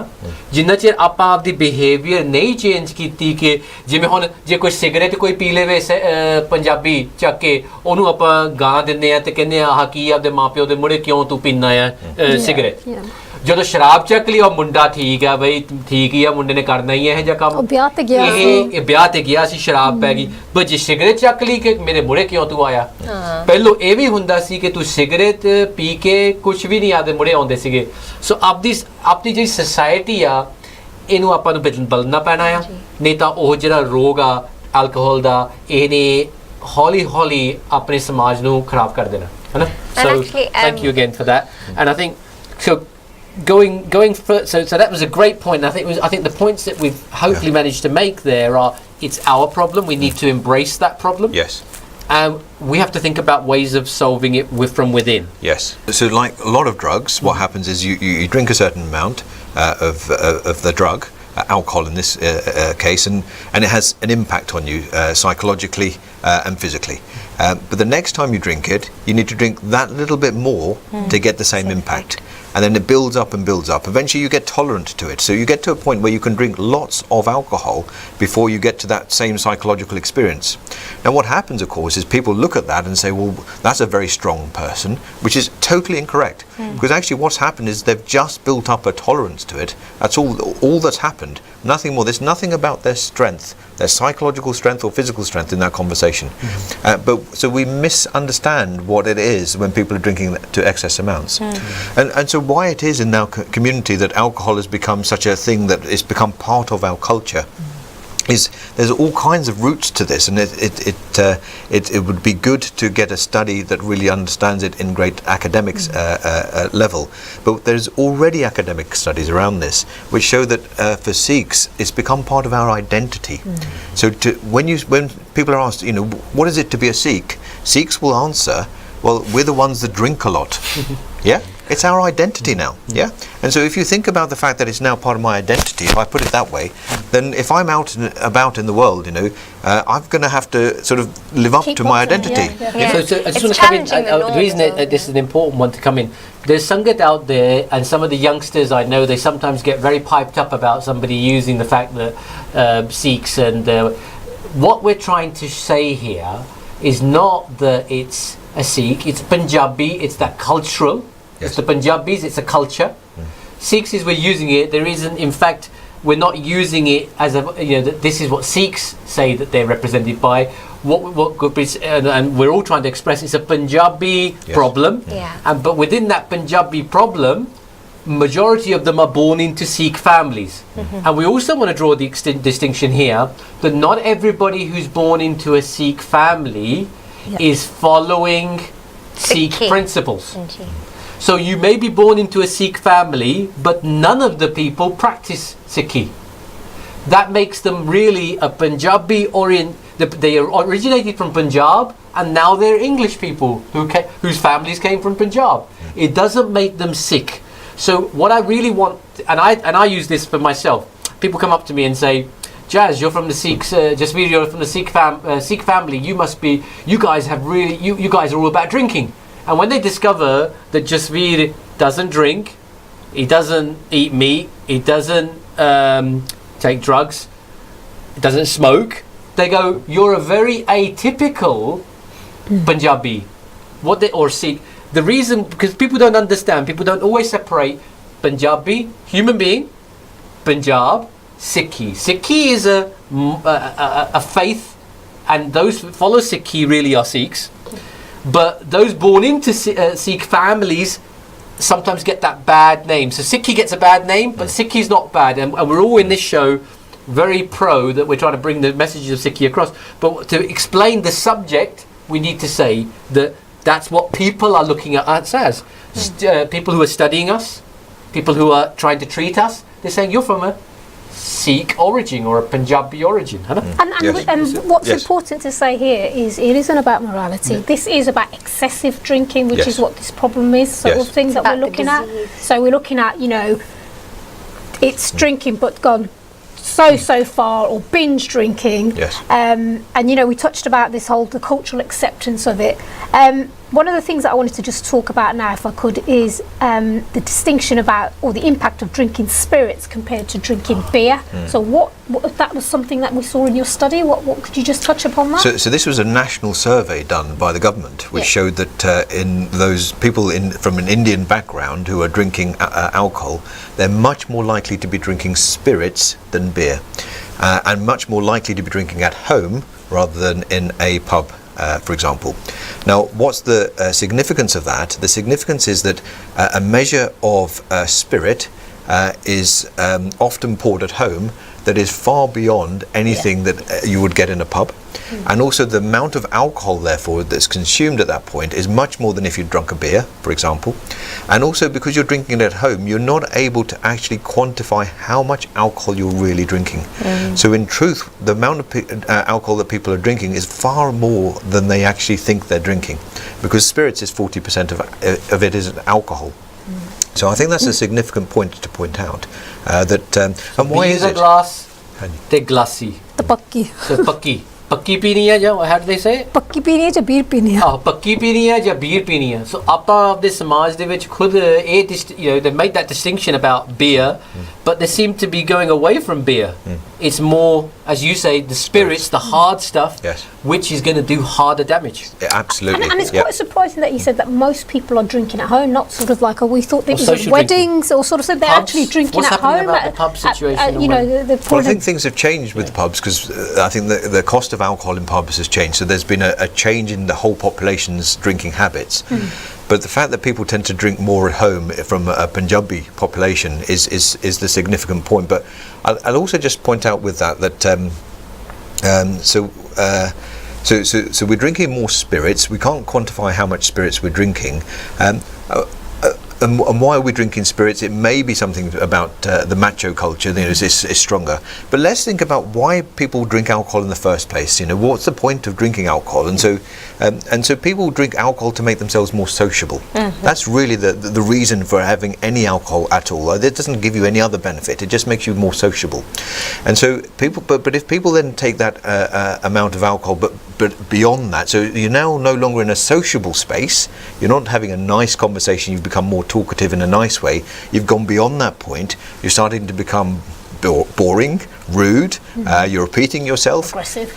ਜਿੰਨਾ ਚਿਰ ਆਪਾਂ ਆਪਦੀ ਬਿਹੇਵੀਅਰ ਨਹੀਂ ਚੇਂਜ ਕੀਤੀ ਕਿ ਜਿਵੇਂ ਹੁਣ ਜੇ ਕੋਈ ਸਿਗਰਟ ਕੋਈ ਪੀ ਲਵੇ ਪੰਜਾਬੀ ਚੱਕ ਕੇ ਉਹਨੂੰ ਆਪਾਂ ਗਾਂ ਦਿੰਦੇ ਆ ਤੇ ਕਹਿੰਦੇ ਆ ਆਹ ਕੀ ਆਪਦੇ ਮਾਪਿਓ ਦੇ ਮੁੜੇ ਕਿਉਂ ਤੂੰ ਪੀਂਦਾ ਆ ਸਿਗਰਟ ਜਦੋਂ ਸ਼ਰਾਬ ਚੱਕ ਲਈ ਉਹ ਮੁੰਡਾ ਠੀਕ ਆ ਬਈ ਠੀਕ ਹੀ ਆ ਮੁੰਡੇ ਨੇ ਕਰਨਾ ਹੀ ਇਹ ਜਿਹਾ ਕੰਮ ਵਿਆਹ ਤੇ ਗਿਆ ਇਹ ਵਿਆਹ ਤੇ ਗਿਆ ਸੀ ਸ਼ਰਾਬ ਪੈ ਗਈ ਪਰ ਜੇ ਸਿਗਰਟ ਚੱਕ ਲਈ ਕਿ ਮੇਰੇ ਮੁੜੇ ਕਿਉਂ ਤੂੰ ਆਇਆ ਪਹਿਲੋਂ ਇਹ ਵੀ ਹੁੰਦਾ ਸੀ ਕਿ ਤੂੰ ਸਿਗਰਟ ਪੀ ਕੇ ਕੁਝ ਵੀ ਨਹੀਂ ਆਦੇ ਮੁੜੇ ਆਉਂਦੇ ਸੀਗੇ ਸੋ ਆਪਦੀ ਜਿਹੜੀ ਸੋਸਾਇਟੀ ਆ ਇਹਨੂੰ ਆਪਾਂ ਨੂੰ ਬਦਲਣਾ ਪੈਣਾ ਆ ਨਹੀਂ ਤਾਂ ਉਹ ਜਿਹੜਾ ਰੋਗ ਆ ਐਲਕੋਹਲ ਦਾ ਇਹਨੇ ਹੌਲੀ ਹੌਲੀ ਆਪਣੇ ਸਮਾਜ ਨੂੰ ਖਰਾਬ ਕਰ ਦੇਣਾ ਹੈ ਨਾ so thank you again for that and I think so going for, so that was a great point. I think the points that we've hopefully managed to make there are it's our problem. We need to embrace that problem. Yes. We have to think about ways of solving it from within. Yes. So like a lot of drugs, what happens is you drink a certain amount of the drug, alcohol in this case, and it has an impact on you psychologically and physically. But the next time you drink it, you need to drink that little bit more to get the same impact. And then it builds up and builds up. Eventually you get tolerant to it. So you get to a point where you can drink lots of alcohol before you get to that same psychological experience. Now what happens, of course, is people look at that and say, well, that's a very strong person, which is totally incorrect. Because actually what's happened is they've just built up a tolerance to it. That's all that's happened. Nothing more. There's nothing about their strength, their psychological strength or physical strength in that conversation. But so we misunderstand what it is when people are drinking to excess amounts. And so why it is in our community that alcohol has become such a thing that it's become part of our culture is there's all kinds of roots to this, and it would be good to get a study that really understands it in great academics level. But there's already academic studies around this which show that for Sikhs it's become part of our identity. So when people are asked, what is it to be a Sikh? Sikhs will answer, well, we're the ones that drink a lot. Yeah. It's our identity now, yeah? And so if you think about the fact that it's now part of my identity, if I put it that way, then if I'm out and about in the world, I'm going to have to sort of live up to my identity. Yeah. So I just want to come in. The reason this is an important one to come in, there's Sangat out there, and some of the youngsters I know, they sometimes get very piped up about somebody using the fact that Sikhs and what we're trying to say here is not that it's a Sikh, it's Punjabi, it's that cultural. Yes. It's the Punjabis, it's a culture. Sikhs is we're using it. There isn't, in fact, we're not using it as a, this is what Sikhs say that they're represented by. What and we're all trying to express it's a Punjabi problem. Yeah. But within that Punjabi problem, majority of them are born into Sikh families. And we also want to draw the distinction here that not everybody who's born into a Sikh family is following Sikh principles. So you may be born into a Sikh family, but none of the people practice Sikhi. That makes them really a Punjabi they are originated from Punjab, and now they're English people whose families came from Punjab. It doesn't make them Sikh. So what I really want, and I use this for myself. People come up to me and say, Jazz, you're from the Sikhs. Jasveer, you're from the Sikh family. You guys are all about drinking. And when they discover that Jasveer doesn't drink, he doesn't eat meat, he doesn't take drugs, he doesn't smoke, they go, you're a very atypical Punjabi. Or Sikh. The reason, because people don't understand, people don't always separate Punjabi, human being, Punjab, Sikhi. Sikhi is a faith, and those who follow Sikhi really are Sikhs. But those born into Sikh families sometimes get that bad name. So Sikhi gets a bad name, but Sikhi is not bad. And we're all in this show very pro that we're trying to bring the messages of Sikhi across. But to explain the subject, we need to say that that's what people are looking at us as. People who are studying us, people who are trying to treat us, they're saying, you're from a Sikh origin or a Punjabi origin, है ना? And what's important to say here is it isn't about morality. This is about excessive drinking, which is what this problem is. So all things that we're looking at. So we're looking at, it's drinking but gone so far, or binge drinking. And we touched about this whole the cultural acceptance of it. One of the things that I wanted to just talk about now, if I could, is the distinction about, or the impact of drinking spirits compared to drinking beer. So what if that was something that we saw in your study? What could you just touch upon that? So this was a national survey done by the government, which showed that in those people from an Indian background who are drinking alcohol, they're much more likely to be drinking spirits than beer, and much more likely to be drinking at home rather than in a pub, for example. Now, what's the significance of that? The significance is that a measure of spirit is often poured at home that is far beyond anything that you would get in a pub. And also the amount of alcohol, therefore, that's consumed at that point is much more than if you'd drunk a beer, for example. And also because you're drinking it at home, you're not able to actually quantify how much alcohol you're really drinking. So in truth, the amount of alcohol that people are drinking is far more than they actually think they're drinking, because spirits is 40% of it is alcohol. So I think that's a significant point to point out. And why is it? Glass, the glassy. The pakki. So pakki. पक्की पीनी है या how do they say? पक्की पीनी है या बीर पीनी है? पक्की पीनी है या बीर पीनी है. So ਆਪਾਂ ਆਪਦੇ ਸਮਾਜ ਦੇ ਵਿੱਚ ਖੁਦ they make that distinction about beer, but they seem to be going away from beer. It's more, as you say, the spirits, the hard stuff, which is going to do harder damage. Absolutely. And it's quite surprising that you said that most people are drinking at home, not sort of like, we thought it was at weddings, or sort of said they're actually drinking at home. About the pub situation? Well, I think things have changed with pubs, because I think the cost of alcohol in pubs has changed. So there's been a change in the whole population's drinking habits. But the fact that people tend to drink more at home from a Punjabi population is the significant point. But I'll also just point out with that so we're drinking more spirits. We can't quantify how much spirits we're drinking. And why are we drinking spirits? It may be something about the macho culture, is stronger. But let's think about why people drink alcohol in the first place. What's the point of drinking alcohol? And so people drink alcohol to make themselves more sociable. That's really the reason for having any alcohol at all. It doesn't give you any other benefit. It just makes you more sociable. And so but if people then take that amount of alcohol, but beyond that, so you're now no longer in a sociable space. You're not having a nice conversation. You've become more talkative in a nice way. You've gone beyond that point. You're starting to become boring, rude. You're repeating yourself.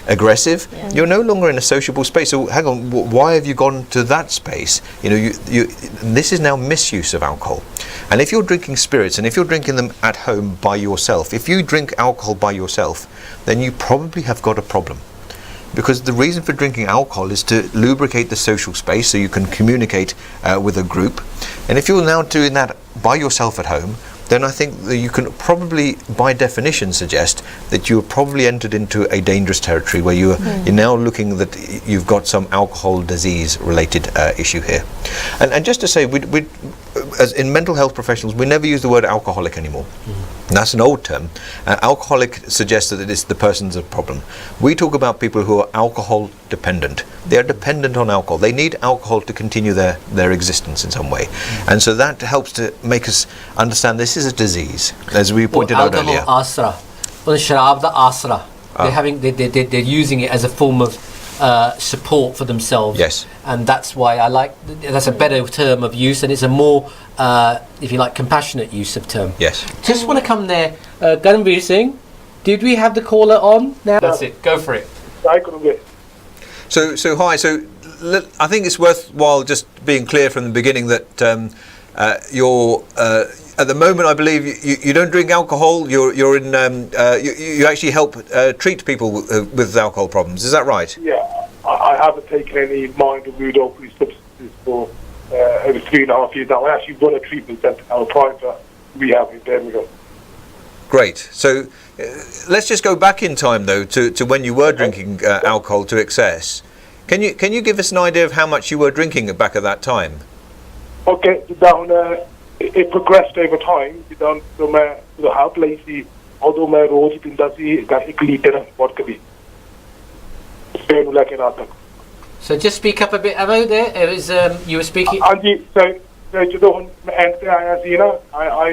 Aggressive. Yeah. You're no longer in a sociable space. So hang on, why have you gone to that space? This is now misuse of alcohol. And if you're drinking spirits, and if you're drinking them at home by yourself, if you drink alcohol by yourself, then you probably have got a problem. Because the reason for drinking alcohol is to lubricate the social space so you can communicate with a group. And if you're now doing that by yourself at home, then I think that you can probably, by definition, suggest that you have probably entered into a dangerous territory where you're now looking that you've got some alcohol disease related issue here. And just to say, we as in mental health professionals, we never use the word alcoholic anymore. That's an old term. Alcoholic suggests that it is the person's a problem. We talk about people who are alcohol dependent. They are dependent on alcohol. They need alcohol to continue their existence in some way. And so that helps to make us understand this is a disease, as we pointed out earlier. Asra. Well, sharab da asra. They're using it as a form of support for themselves. Yes. And that's why that's a better term of use, and it's a more, if you like, compassionate use of term. Yes. Just want to come there. Garamveer Singh, did we have the caller on now? That's it. Go for it. So hi. So I think it's worthwhile just being clear from the beginning that you're at the moment, I believe you don't drink alcohol. You're in you actually help treat people with alcohol problems. Is that right? Yeah, I haven't taken any mind or mood altering substances for over 3.5 years now. I actually run a treatment centre, a private rehab in Birmingham. Great. So let's just go back in time though to when you were drinking alcohol to excess. Can you give us an idea of how much you were drinking back at that time? Okay, down. It progressed over time. Down some help, lazy ਉਦੋਂ ਮੈਂ ਰੋਜ਼ ਪੀਂਦਾ ਸੀ 1 litre vodka ਦੀ ਸਵੇਰ ਨੂੰ ਲੈ ਕੇ ਰਾਤ ਤੱਕ So just speak up a bit, Amo, there. It was, you were speaking... ਹਾਂਜੀ sir ਜਦੋਂ ਹੁਣ ਮੈਂ ਐਂਡ ਤੇ ਆਇਆ ਸੀ ਨਾ I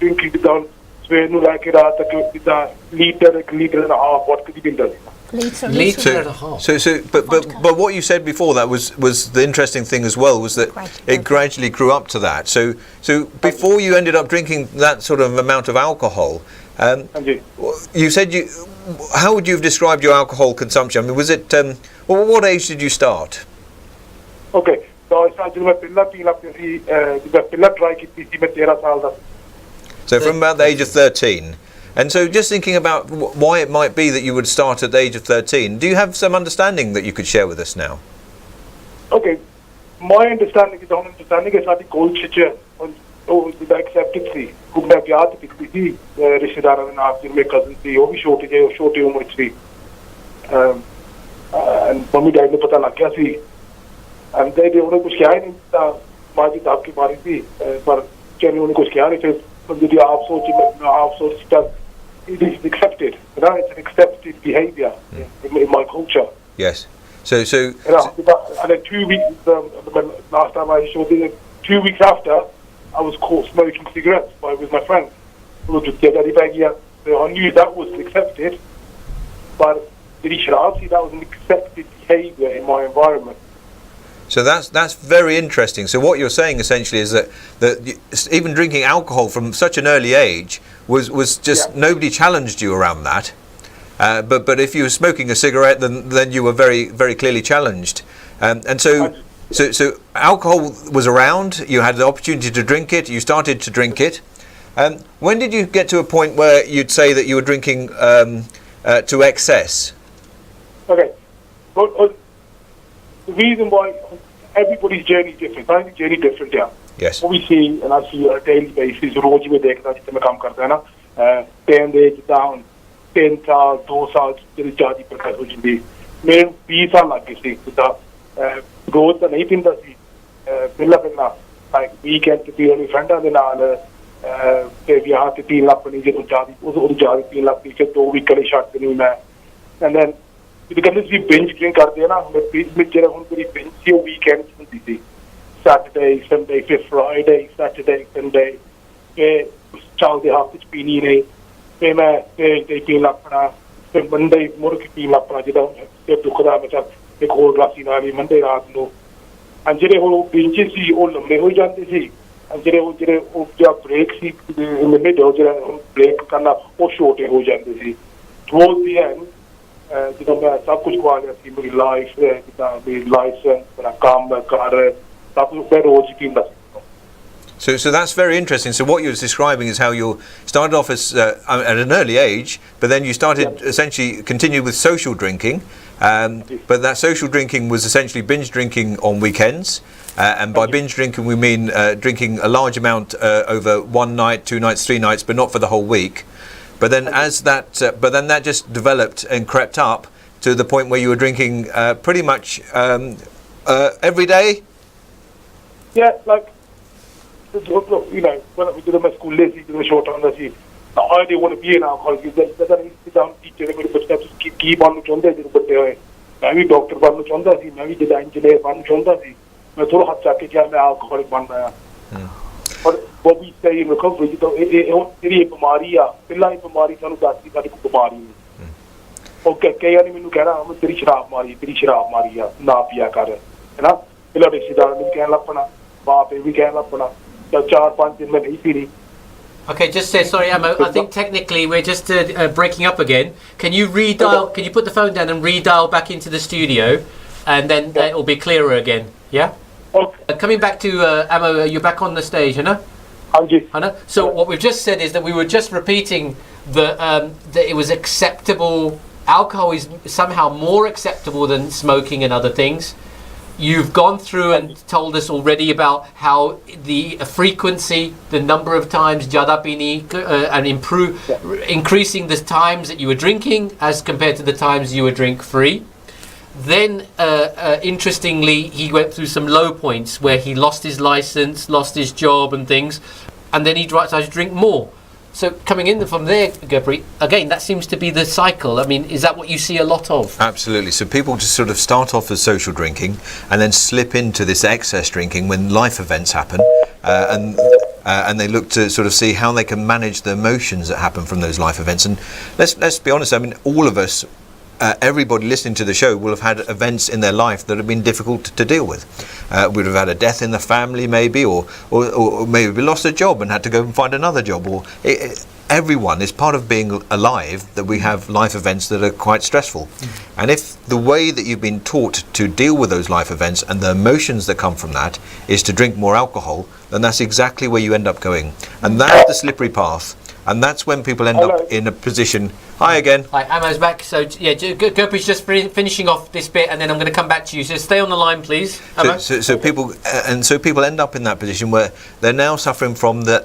drink it down ਸਵੇਰ ਨੂੰ ਲੈ ਕੇ ਰਾਤ ਤੱਕ ਜਿੱਦਾਂ litre 1 litre and a half vodka ਦੀ ਪੀਂਦਾ ਸੀ Litre and a half. But what you said before that was the interesting thing as well, was that it gradually grew up to that. So before you ended up drinking that sort of amount of alcohol, you said how would you have described your alcohol consumption? I mean, was it what age did you start? Okay, so I started ਮੈਂ ਪਹਿਲਾਂ ਪੀਣ ਲੱਗ ਪਿਆ ਸੀ ਜਦੋਂ ਪਹਿਲਾਂ try ਕੀਤੀ ਸੀ ਮੈਂ 13 ਸਾਲ ਦਾ So from about the age of 13. And so just thinking about why it might be that you would start at the age of 13, do you have some understanding that you could share with us now? Okay, my understanding is ਸਾਡੀ culture ਚ ਉਹ ਜਿੱਦਾਂ accepted ਸੀ ਉਹ ਮੈਂ ਵਿਆਹ ਤੇ ਪੀਤੀ ਸੀ ਰਿਸ਼ਤੇਦਾਰਾਂ ਦੇ ਨਾਲ ਜਿਵੇਂ ਕਜ਼ਨ ਸੀ ਉਹ ਵੀ ਛੋਟੀ ਉਮਰ ਚ ਸੀ ਮੰਮੀ ਡੈਡੀ ਨੂੰ ਪਤਾ ਲੱਗ ਗਿਆ ਸੀ ਅੰਦਰ ਦੇ ਉਹਨੇ ਕੁਝ ਕਿਹਾ ਹੀ ਨਹੀਂ ਤਾਂ ਮਾਂ ਜੀ ਦਾਬ ਕੀ ਮਾਰੀ ਸੀ ਪਰ ਚੈਨੀ ਉਹਨੇ ਕੁਝ ਕਿਹਾ ਨਹੀਂ ਫਿਰ ਜਿਹੜੀ ਆਪ ਸੋਚ ਤਾਂ it is accepted, you know, it's an accepted behaviour in my culture. Yes. So and then 2 weeks, last time I showed you, 2 weeks after, I was caught smoking cigarettes with my friends. So I knew that was accepted, but did that was an accepted behaviour in my environment. So that's very interesting. So what you're saying essentially is that even drinking alcohol from such an early age was just nobody challenged you around that. But if you were smoking a cigarette, then you were very very clearly challenged. And so alcohol was around. You had the opportunity to drink it. You started to drink it. When did you get to a point where you'd say that you were drinking to excess? Okay. The reason why everybody's journey is different. My journey is different, yeah. Yes. What we see, and I see on a daily basis, रोज में देखना जितने मैं काम करता है ना, 10 days down, 10 साल, 2 साल तेरी जाती प्रकार हो जाती है. मेरे 20 साल लग गए थे, तो रोज तो नहीं पीता सी, पहला like weekend के पीने फ्रेंड आने नाल, फिर यहाँ पे पीने लग पड़ी जब जाती पीने लग पड़ी फिर 2 week कले शॉट नहीं मैं, and then because we binge drink करते हैं ना हमें बीच में जरा हम पूरी binge की weekends होती थी Saturday Sunday फिर Friday Saturday Sunday फिर चलते हफ्ते पीनी नहीं फिर मैं Thursday पीने लग पड़ा फिर Monday मुड़ के पीने लग पड़ा जिदा फिर दुखदा मैं चल एक और ग्लास पीना नहीं Monday रात को अंजरे वो binges सी वो लंबे हो जाते थे अंजरे वो जब break C in the middle जरा break करना वो short हो जाते थे towards the end जितना मैं सब कुछ को आ गया थी मेरी लाइफ जितना मेरी लाइसेंस मेरा काम मैं कर सब कुछ मैं रोज पीता था So that's very interesting. So what you're describing is how you started off as at an early age, but then you started essentially continued with social drinking. But that social drinking was essentially binge drinking on weekends, and by binge drinking we mean drinking a large amount over 1 night, 2 nights, 3 nights, but not for the whole week. But then that just developed and crept up to the point where you were drinking pretty much every day. Yeah, like you know, when we did my school lazy, did my short on the sea. I didn't want to be an alcoholic. That I sit down teacher, but just keep on chonda jis batte hoye. मैं भी doctor बनना चाहता थी, मैं भी design engineer बनना चाहता थी. मैं थोड़ा हाथ चाके क्या मैं alcoholic बन गया. और वो भी सही recovery तो ये बीमारी आ पहला ये बीमारी सानू दासी साडी कोई बीमारी नहीं ओके कई यानी मैनू कहना मैं तेरी शराब मारी आ ना पिया कर है ना पहला रिश्तेदार ने कहना लपना बाप भी कहना लपना तो 4-5 दिन में नहीं पीनी. Okay, just say sorry, Amo. I think technically we're just breaking up again. Can you redial? Can you put the phone down and redial back into the studio, and then it will be clearer again? Yeah. Okay. Coming back to Amo, you're back on the stage, you know? Anji. So what we've just said is that we were just repeating that it was acceptable. Alcohol is somehow more acceptable than smoking and other things. You've gone through and told us already about how the frequency, the number of times jada pini, and increasing the times that you were drinking as compared to the times you were drink free. Then, interestingly, he went through some low points where he lost his license, lost his job and things, and then he started to drink more. So coming in from there, Gurpreet, again, that seems to be the cycle. I mean, is that what you see a lot of? Absolutely. So people just sort of start off as social drinking and then slip into this excess drinking when life events happen, and they look to sort of see how they can manage the emotions that happen from those life events. And let's be honest. I mean, all of us. Everybody listening to the show will have had events in their life that have been difficult to deal with. Would have had a death in the family, maybe, or maybe lost a job and had to go and find another job. Or everyone is part of being alive that we have life events that are quite stressful. And if the way that you've been taught to deal with those life events and the emotions that come from that is to drink more alcohol, then that's exactly where you end up going. And that's the slippery path. And that's when people end up in a position. Hi again. Hi, Ammo's back. So yeah, Gurpreet's just finishing off this bit, and then I'm going to come back to you. So stay on the line, please. Ammo. So people end up in that position where they're now suffering from the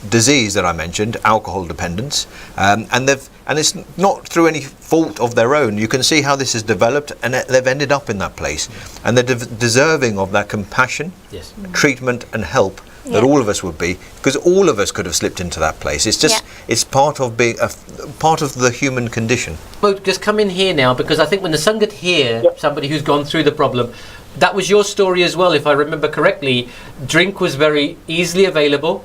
disease that I mentioned, alcohol dependence, and it's not through any fault of their own. You can see how this has developed, and they've ended up in that place, and they're deserving of that compassion, yes, treatment, and help. That all of us would be, because all of us could have slipped into that place. It's just it's part of being part of the human condition. Well, just come in here now, because I think when the Sangat hear somebody who's gone through the problem, that was your story as well, if I remember correctly. Drink was very easily available.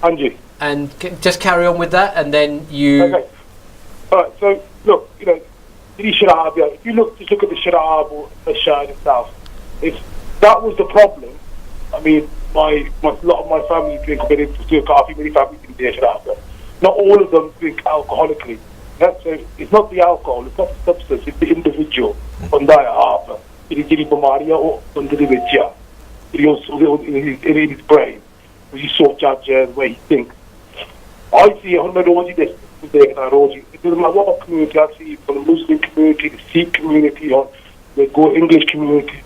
Anji. And just carry on with that, and then you. Okay. All right. So look, you know, if you look at the sharab or the shah itself, that was the problem. I mean, a lot of my family drink a bit of coffee, many families drink their sharab. Not all of them drink alcoholically. So it's not the alcohol, it's not the substance, it's the individual. In his brain, he saw judge the way he thinks. I see on the road this it doesn't matter what community I see, from the Muslim community, the Sikh community, or the go English community.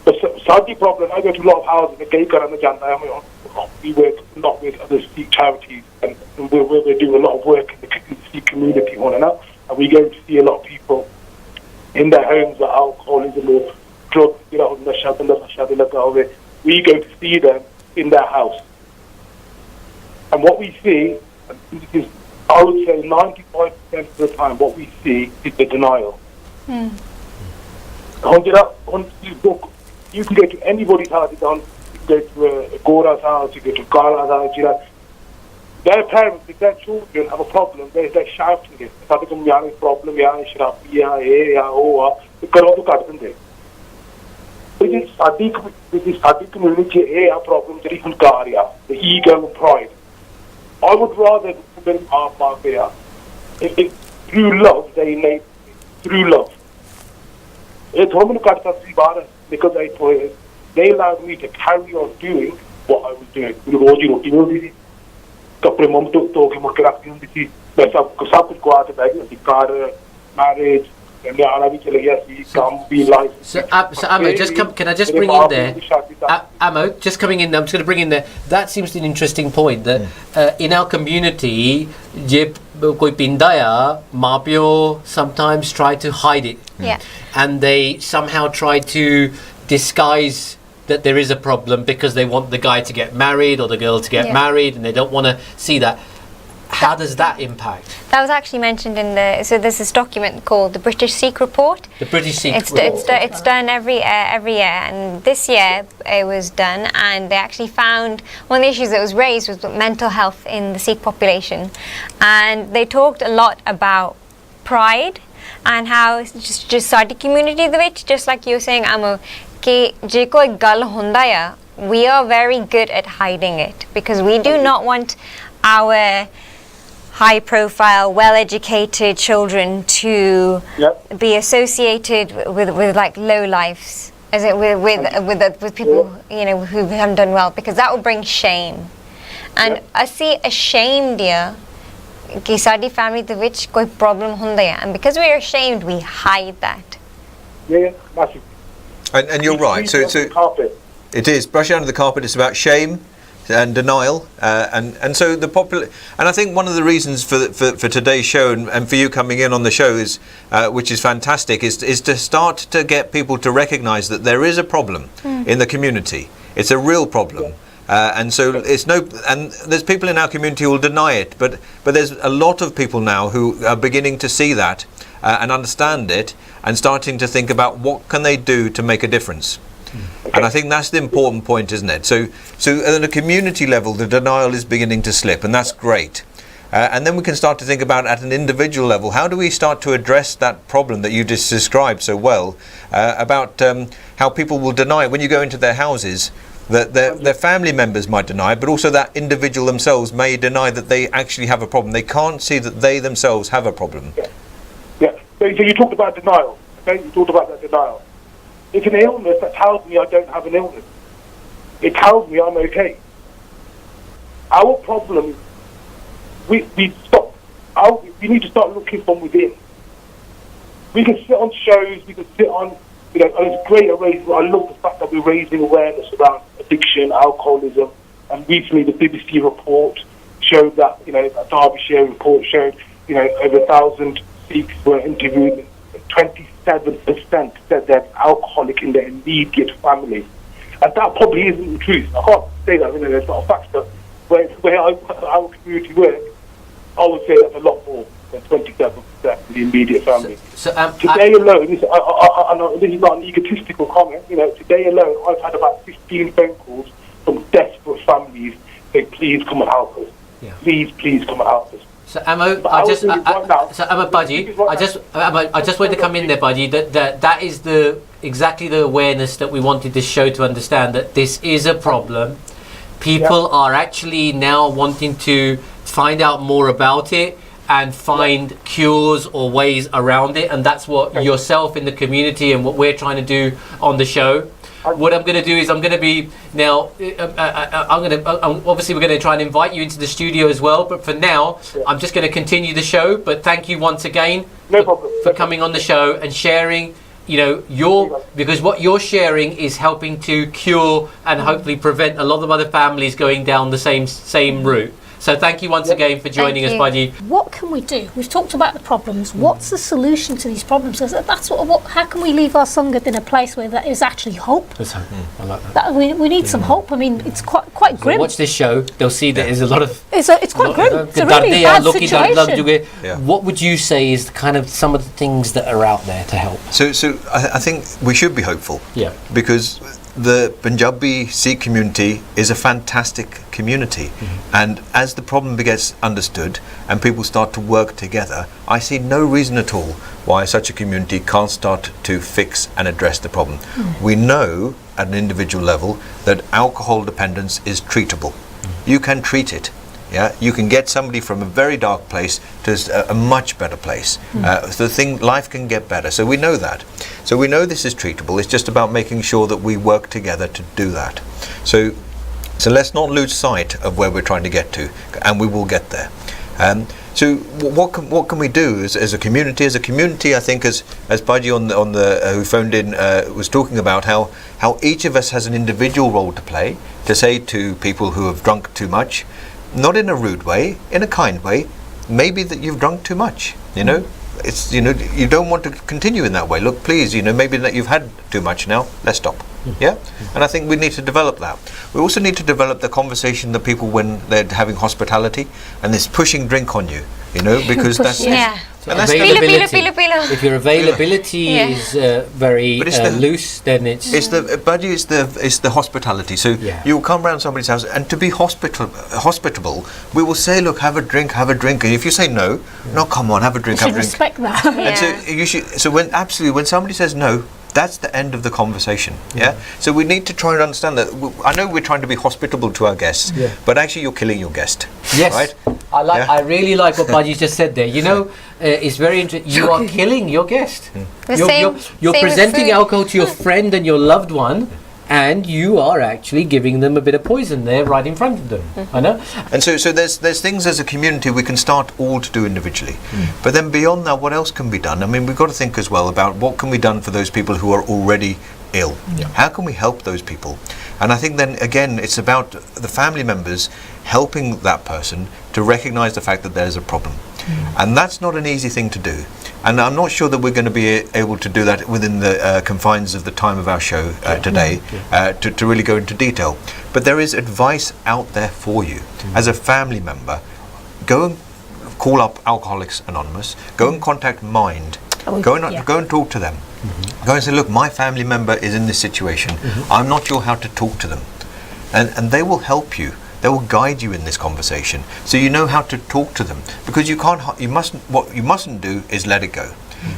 But Saudi problem, I go to a lot of houses, we work a lot with other Sikh charities, and we're doing a lot of work in the Sikh community on and up, and we go to see a lot of people in their homes with alcoholism or drugs, we go to see them in their house. And what we see, is, I would say 95% of the time, what we see is the denial. You can go to anybody's house, you can go to Gora's house, you go to Gala's house, their parents, if their children have a problem, they're shouting it. Problem, with this Sadi community, a problem, the ego and pride. I would rather through love, they made through love. Because they allowed me to carry on doing what I was doing. Marriage, So Ammo, can I just bring in there? Ammo, just coming in there, I'm just going to bring in there. That seems to be an interesting point, that in our community, koi pindaya, mapio sometimes try to hide it. Yeah. And they somehow try to disguise that there is a problem because they want the guy to get married or the girl to get married, and they don't want to see that. How does that impact? That was actually mentioned in so there's this document called the British Sikh Report. The British Sikh Report. It's done every year, and this year it was done, and they actually found one of the issues that was raised was mental health in the Sikh population, and they talked a lot about pride and how just Sadi community the which, just like you were saying, Amo, ki je koi gal hunda ya, we are very good at hiding it because we do not want our high profile, well educated children to be associated with like low lives, as it with people who haven't done well, because that will bring shame. And I see a shame dear कि साडी family the which कोई problem ਹੁੰਦਾ है, and because we are ashamed we hide that. Massive. And you're right, so it is brushing under the carpet. It's about shame and denial, and so and I think one of the reasons for today's show and for you coming in on the show is which is fantastic, is to start to get people to recognise that there is a problem in the community. It's a real problem, And so it's and there's people in our community who will deny it, but there's a lot of people now who are beginning to see that and understand it and starting to think about what can they do to make a difference. And I think that's the important point, isn't it? So at a community level, the denial is beginning to slip, and that's great. And then we can start to think about at an individual level, how do we start to address that problem that you just described so well, about how people will deny it when you go into their houses, that their family members might deny it, but also that individual themselves may deny that they actually have a problem. They can't see that they themselves have a problem. Yeah. So you talked about denial. Okay? You talked about that denial. It's an illness that tells me I don't have an illness. It tells me I'm okay. Our problem, we need to start looking from within. We can sit on shows, we can sit on, and it's great at raising. I love the fact that we're raising awareness around addiction, alcoholism, and recently the BBC report showed that, a Derbyshire report showed, over 1,000 Sikhs were interviewed, 27% said they're alcoholic in their immediate family. And that probably isn't the truth. I can't say that, there's not a fact, but where our community works, I would say that's a lot more than 27% in the immediate family. Today alone, this is not an egotistical comment, today alone I've had about 15 phone calls from desperate families saying, please come and help us. Yeah. Please come and help us. So Amo, Baji, I just wanted to come in there, Baji, that is exactly the awareness that we wanted this show to understand, that this is a problem. People are actually now wanting to find out more about it and find cures or ways around it, and that's what yourself in the community and what we're trying to do on the show. What I'm going to do is I'm going to be now. Obviously we're going to try and invite you into the studio as well. But for now, I'm just going to continue the show. But thank you once again for coming on the show and sharing. Because what you're sharing is helping to cure and hopefully prevent a lot of other families going down the same route. So thank you once again for joining us, Baji. What can we do? We've talked about the problems. What's the solution to these problems? That's how can we leave our Sangat in a place where there is actually hope? There's hope. I like that. We need some hope. I mean, it's quite grim. Watch this show. They'll see that there's a lot of... It's quite grim. It's a really bad situation. What would you say is kind of some of the things that are out there to help? So I think we should be hopeful. Yeah. Because the Punjabi Sikh community is a fantastic community, and as the problem gets understood and people start to work together, I see no reason at all why such a community can't start to fix and address the problem. We know at an individual level that alcohol dependence is treatable. You can treat it. Yeah, you can get somebody from a very dark place to a much better place. Life can get better. So we know that. So we know this is treatable. It's just about making sure that we work together to do that. So let's not lose sight of where we're trying to get to, and we will get there. So what can we do as a community? As a community, I think as Baji on the who phoned in was talking about how each of us has an individual role to play, to say to people who have drunk too much, not in a rude way, in a kind way, maybe that you've drunk too much, it's, you don't want to continue in that way. Look, please, maybe that you've had too much now, let's stop. Yeah? And I think we need to develop that. We also need to develop the conversation that people, when they're having hospitality and there's pushing drink on you, because that's... And that's if your availability is very loose, then it's the hospitality. So you'll come around somebody's house, and to be hospitable, we will say, look, have a drink, and if you say no, come on, have a drink, have a drink. Respect that. And so when somebody says no, that's the end of the conversation. Yeah. So we need to try and understand that. I know we're trying to be hospitable to our guests, but actually you're killing your guest. Yes. Right. I really like what Baji just said there. It's very interesting. You are killing your guest. You're presenting alcohol to your friend and your loved one, and you are actually giving them a bit of poison there right in front of them. I know. And so there's things as a community we can start all to do individually. But then beyond that, what else can be done? I mean, we've got to think as well about what can be done for those people who are already ill. How can we help those people? And I think then again it's about the family members helping that person to recognize the fact that there's a problem. And that's not an easy thing to do, And I'm not sure that we're going to be able to do that within the confines of the time of our show today, to really go into detail. But there is advice out there for you. As a family member, go and call up Alcoholics Anonymous, go and contact Mind, go and talk to them. Go and say, look, my family member is in this situation. I'm not sure how to talk to them. And they will help you. They will guide you in this conversation, so you know how to talk to them. Because what you mustn't do is let it go.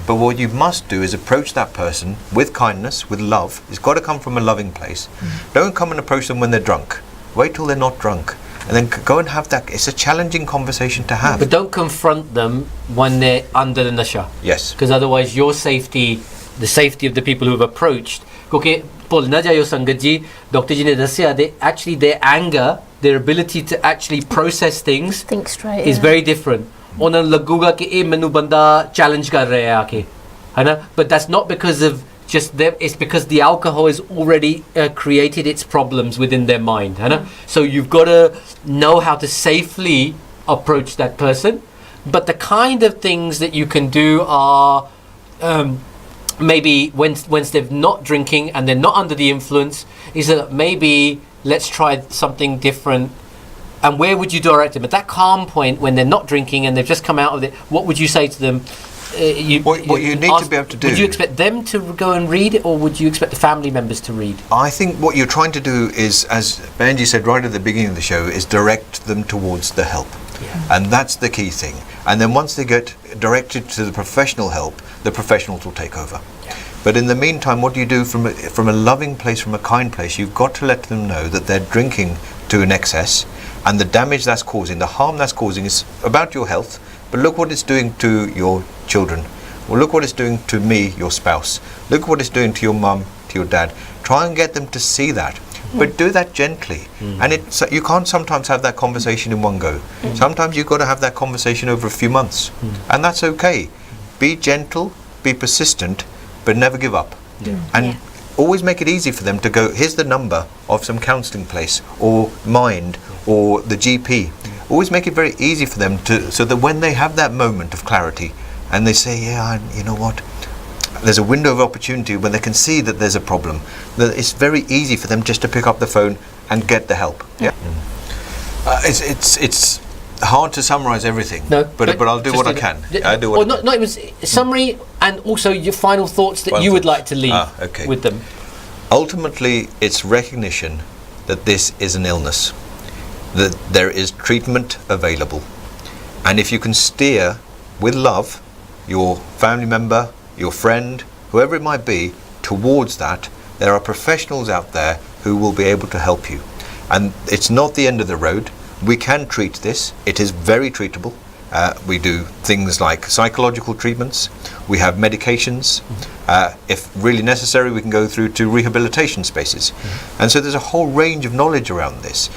But what you must do is approach that person with kindness, with love. It's got to come from a loving place. Don't come and approach them when they're drunk. Wait till they're not drunk, and then go and have that. It's a challenging conversation to have. But don't confront them when they're under the nasha. Yes. Because otherwise your safety, the safety of the people who have approached, क्योंकि भूल ना जाओ संगत जी, doctor जी ने दस्या, their anger, their ability to actually process things think straight, is very different. उन्हें लगूगा कि ये मैनू बंदा challenge कर रहा है आके, है ना? But that's not because of just them, it's because the alcohol has already created its problems within their mind, है ना? So you've got to know how to safely approach that person. But the kind of things that you can do are maybe when they're not drinking and they're not under the influence, is that maybe let's try something different. And where would you direct them? At that calm point when they're not drinking and they've just come out of it, what would you say to them? What you need to be able to do. Would you expect them to go and read it, or would you expect the family members to read? I think what you're trying to do is, as Benji said right at the beginning of the show, is direct them towards the help. And that's the key thing. And then once they get directed to the professional help, the professionals will take over. But in the meantime, what do you do from a loving place, from a kind place? You've got to let them know that they're drinking to an excess, and the damage that's causing, the harm that's causing is about your health, but look what it's doing to your children. Well, look what it's doing to me, your spouse. Look what it's doing to your mum, to your dad. Try and get them to see that. But do that gently. And you can't sometimes have that conversation in one go. Sometimes you've got to have that conversation over a few months. And that's okay. Be gentle, be persistent, but never give up. And always make it easy for them to go, here's the number of some counselling place, or Mind, or the GP. Always make it very easy for them so that when they have that moment of clarity and they say, yeah, you know what, there's a window of opportunity when they can see that there's a problem, that it's very easy for them just to pick up the phone and get the help. It's hard to summarize everything, but I'll do what I can. I do what I can. It was summary, and also your final thoughts that you would like to leave with them. Ultimately, it's recognition that this is an illness, that there is treatment available, and if you can steer with love your family member, your friend, whoever it might be, towards that, there are professionals out there who will be able to help you. And it's not the end of the road. We can treat this. It is very treatable. We do things like psychological treatments. We have medications. If really necessary, we can go through to rehabilitation spaces. And so there's a whole range of knowledge around this,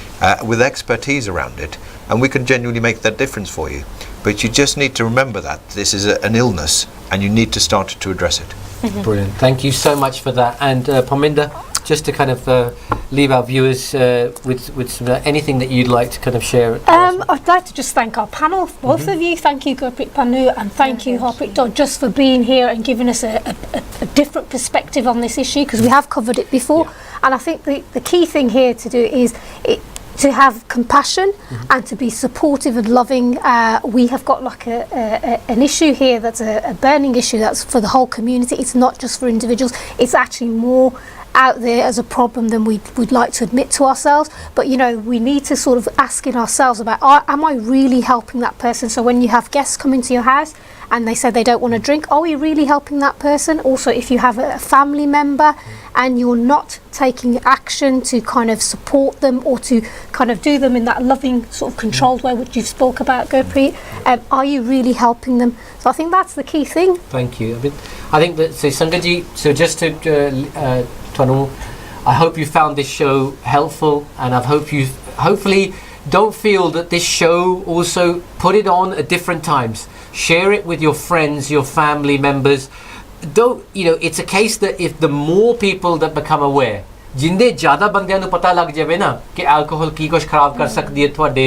with expertise around it, and we can genuinely make that difference for you. But you just need to remember that this is an illness, and you need to start to address it. Brilliant. Thank you so much for that. And Parminder, just to kind of leave our viewers with some, anything that you'd like to kind of share. I'd like to just thank our panel, both of you. Thank you, Gurpreet Panu, and thank you, Harpreet Kaur, just for being here and giving us a different perspective on this issue, because we have covered it before. And I think the key thing here to do is to have compassion and to be supportive and loving. We have got like an issue here that's a burning issue that's for the whole community. It's not just for individuals. It's actually more out there as a problem than we'd like to admit to ourselves. But you know, we need to sort of ask in ourselves about, am I really helping that person? So when you have guests come into your house and they say they don't want to drink, are we really helping that person? Also, if you have a family member and you're not taking action to kind of support them or to kind of do them in that loving sort of controlled way which you've spoke about, Gurpreet, are you really helping them? So I think that's the key thing. Thank you. I think that, so Sangatji, so just to Tanu, I hope you found this show helpful, and I hope you hopefully don't feel that this show, also put it on at different times. Share it with your friends, your family members. Don't, it's a case that if the more people that become aware, जिंदे ज़्यादा बंदियां नूं पता लग जावे ना कि alcohol की कुछ खराब कर सकदी है तुहाडे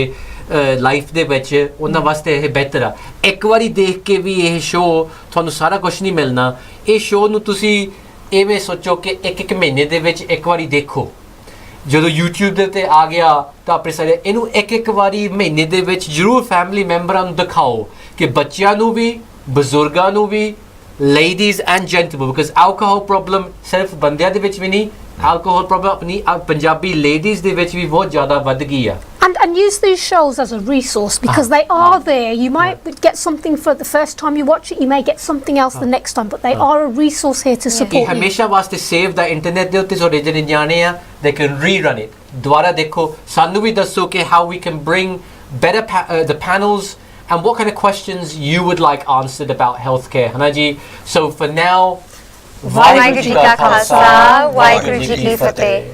ਲਾਈਫ ਦੇ ਵਿੱਚ ਉਹਨਾਂ ਵਾਸਤੇ ਇਹ ਬਿਹਤਰ ਆ ਇੱਕ ਵਾਰੀ ਦੇਖ ਕੇ ਵੀ ਇਹ ਸ਼ੋਅ ਤੁਹਾਨੂੰ ਸਾਰਾ ਕੁਝ ਨਹੀਂ ਮਿਲਣਾ ਇਹ ਸ਼ੋਅ ਨੂੰ ਤੁਸੀਂ ਇਵੇਂ ਸੋਚੋ ਕਿ ਇੱਕ ਮਹੀਨੇ ਦੇ ਵਿੱਚ ਇੱਕ ਵਾਰੀ ਦੇਖੋ ਜਦੋਂ YouTube ਦੇ ਉੱਤੇ ਆ ਗਿਆ ਤਾਂ ਆਪਣੇ ਸਾਰੇ ਇਹਨੂੰ ਇੱਕ ਵਾਰੀ ਮਹੀਨੇ ਦੇ ਵਿੱਚ ਜ਼ਰੂਰ ਫੈਮਿਲੀ ਮੈਂਬਰਾਂ ਨੂੰ ਦਿਖਾਓ ਕਿ ਬੱਚਿਆਂ ਨੂੰ ਵੀ ਬਜ਼ੁਰਗਾਂ ਨੂੰ ਵੀ ladies and gentlemen because alcohol problem ਸਿਰਫ ਬੰਦਿਆਂ ਦੇ ਵਿੱਚ ਵੀ ਨਹੀਂ alcohol problem ਆਪਣੀ ਪੰਜਾਬੀ ladies ਦੇ ਵਿੱਚ ਵੀ ਬਹੁਤ ਜ਼ਿਆਦਾ ਵੱਧ ਗਈ ਆ And use these shows as a resource because they are there. You might get something for the first time you watch it, you may get something else the next time, but they are a resource here to support you. ਹਮੇਸ਼ਾ ਵਾਸਤੇ save ਦਾ internet ਦੇ ਉੱਤੇ ਤੁਹਾਡੇ ਜਿਹੜੇ ਨਿਆਣੇ ਆ they can rerun it. ਦੁਬਾਰਾ ਦੇਖੋ ਸਾਨੂੰ ਵੀ ਦੱਸੋ ਕਿ how we can bring better the panels and what kind of questions you would like answered about healthcare. Hana ji. So for now, Waheguru ji ਕਾ ਖਾਲਸਾ ਵਾਹਿਗੁਰੂ ਜੀ ਕੀ ਫਤਿਹ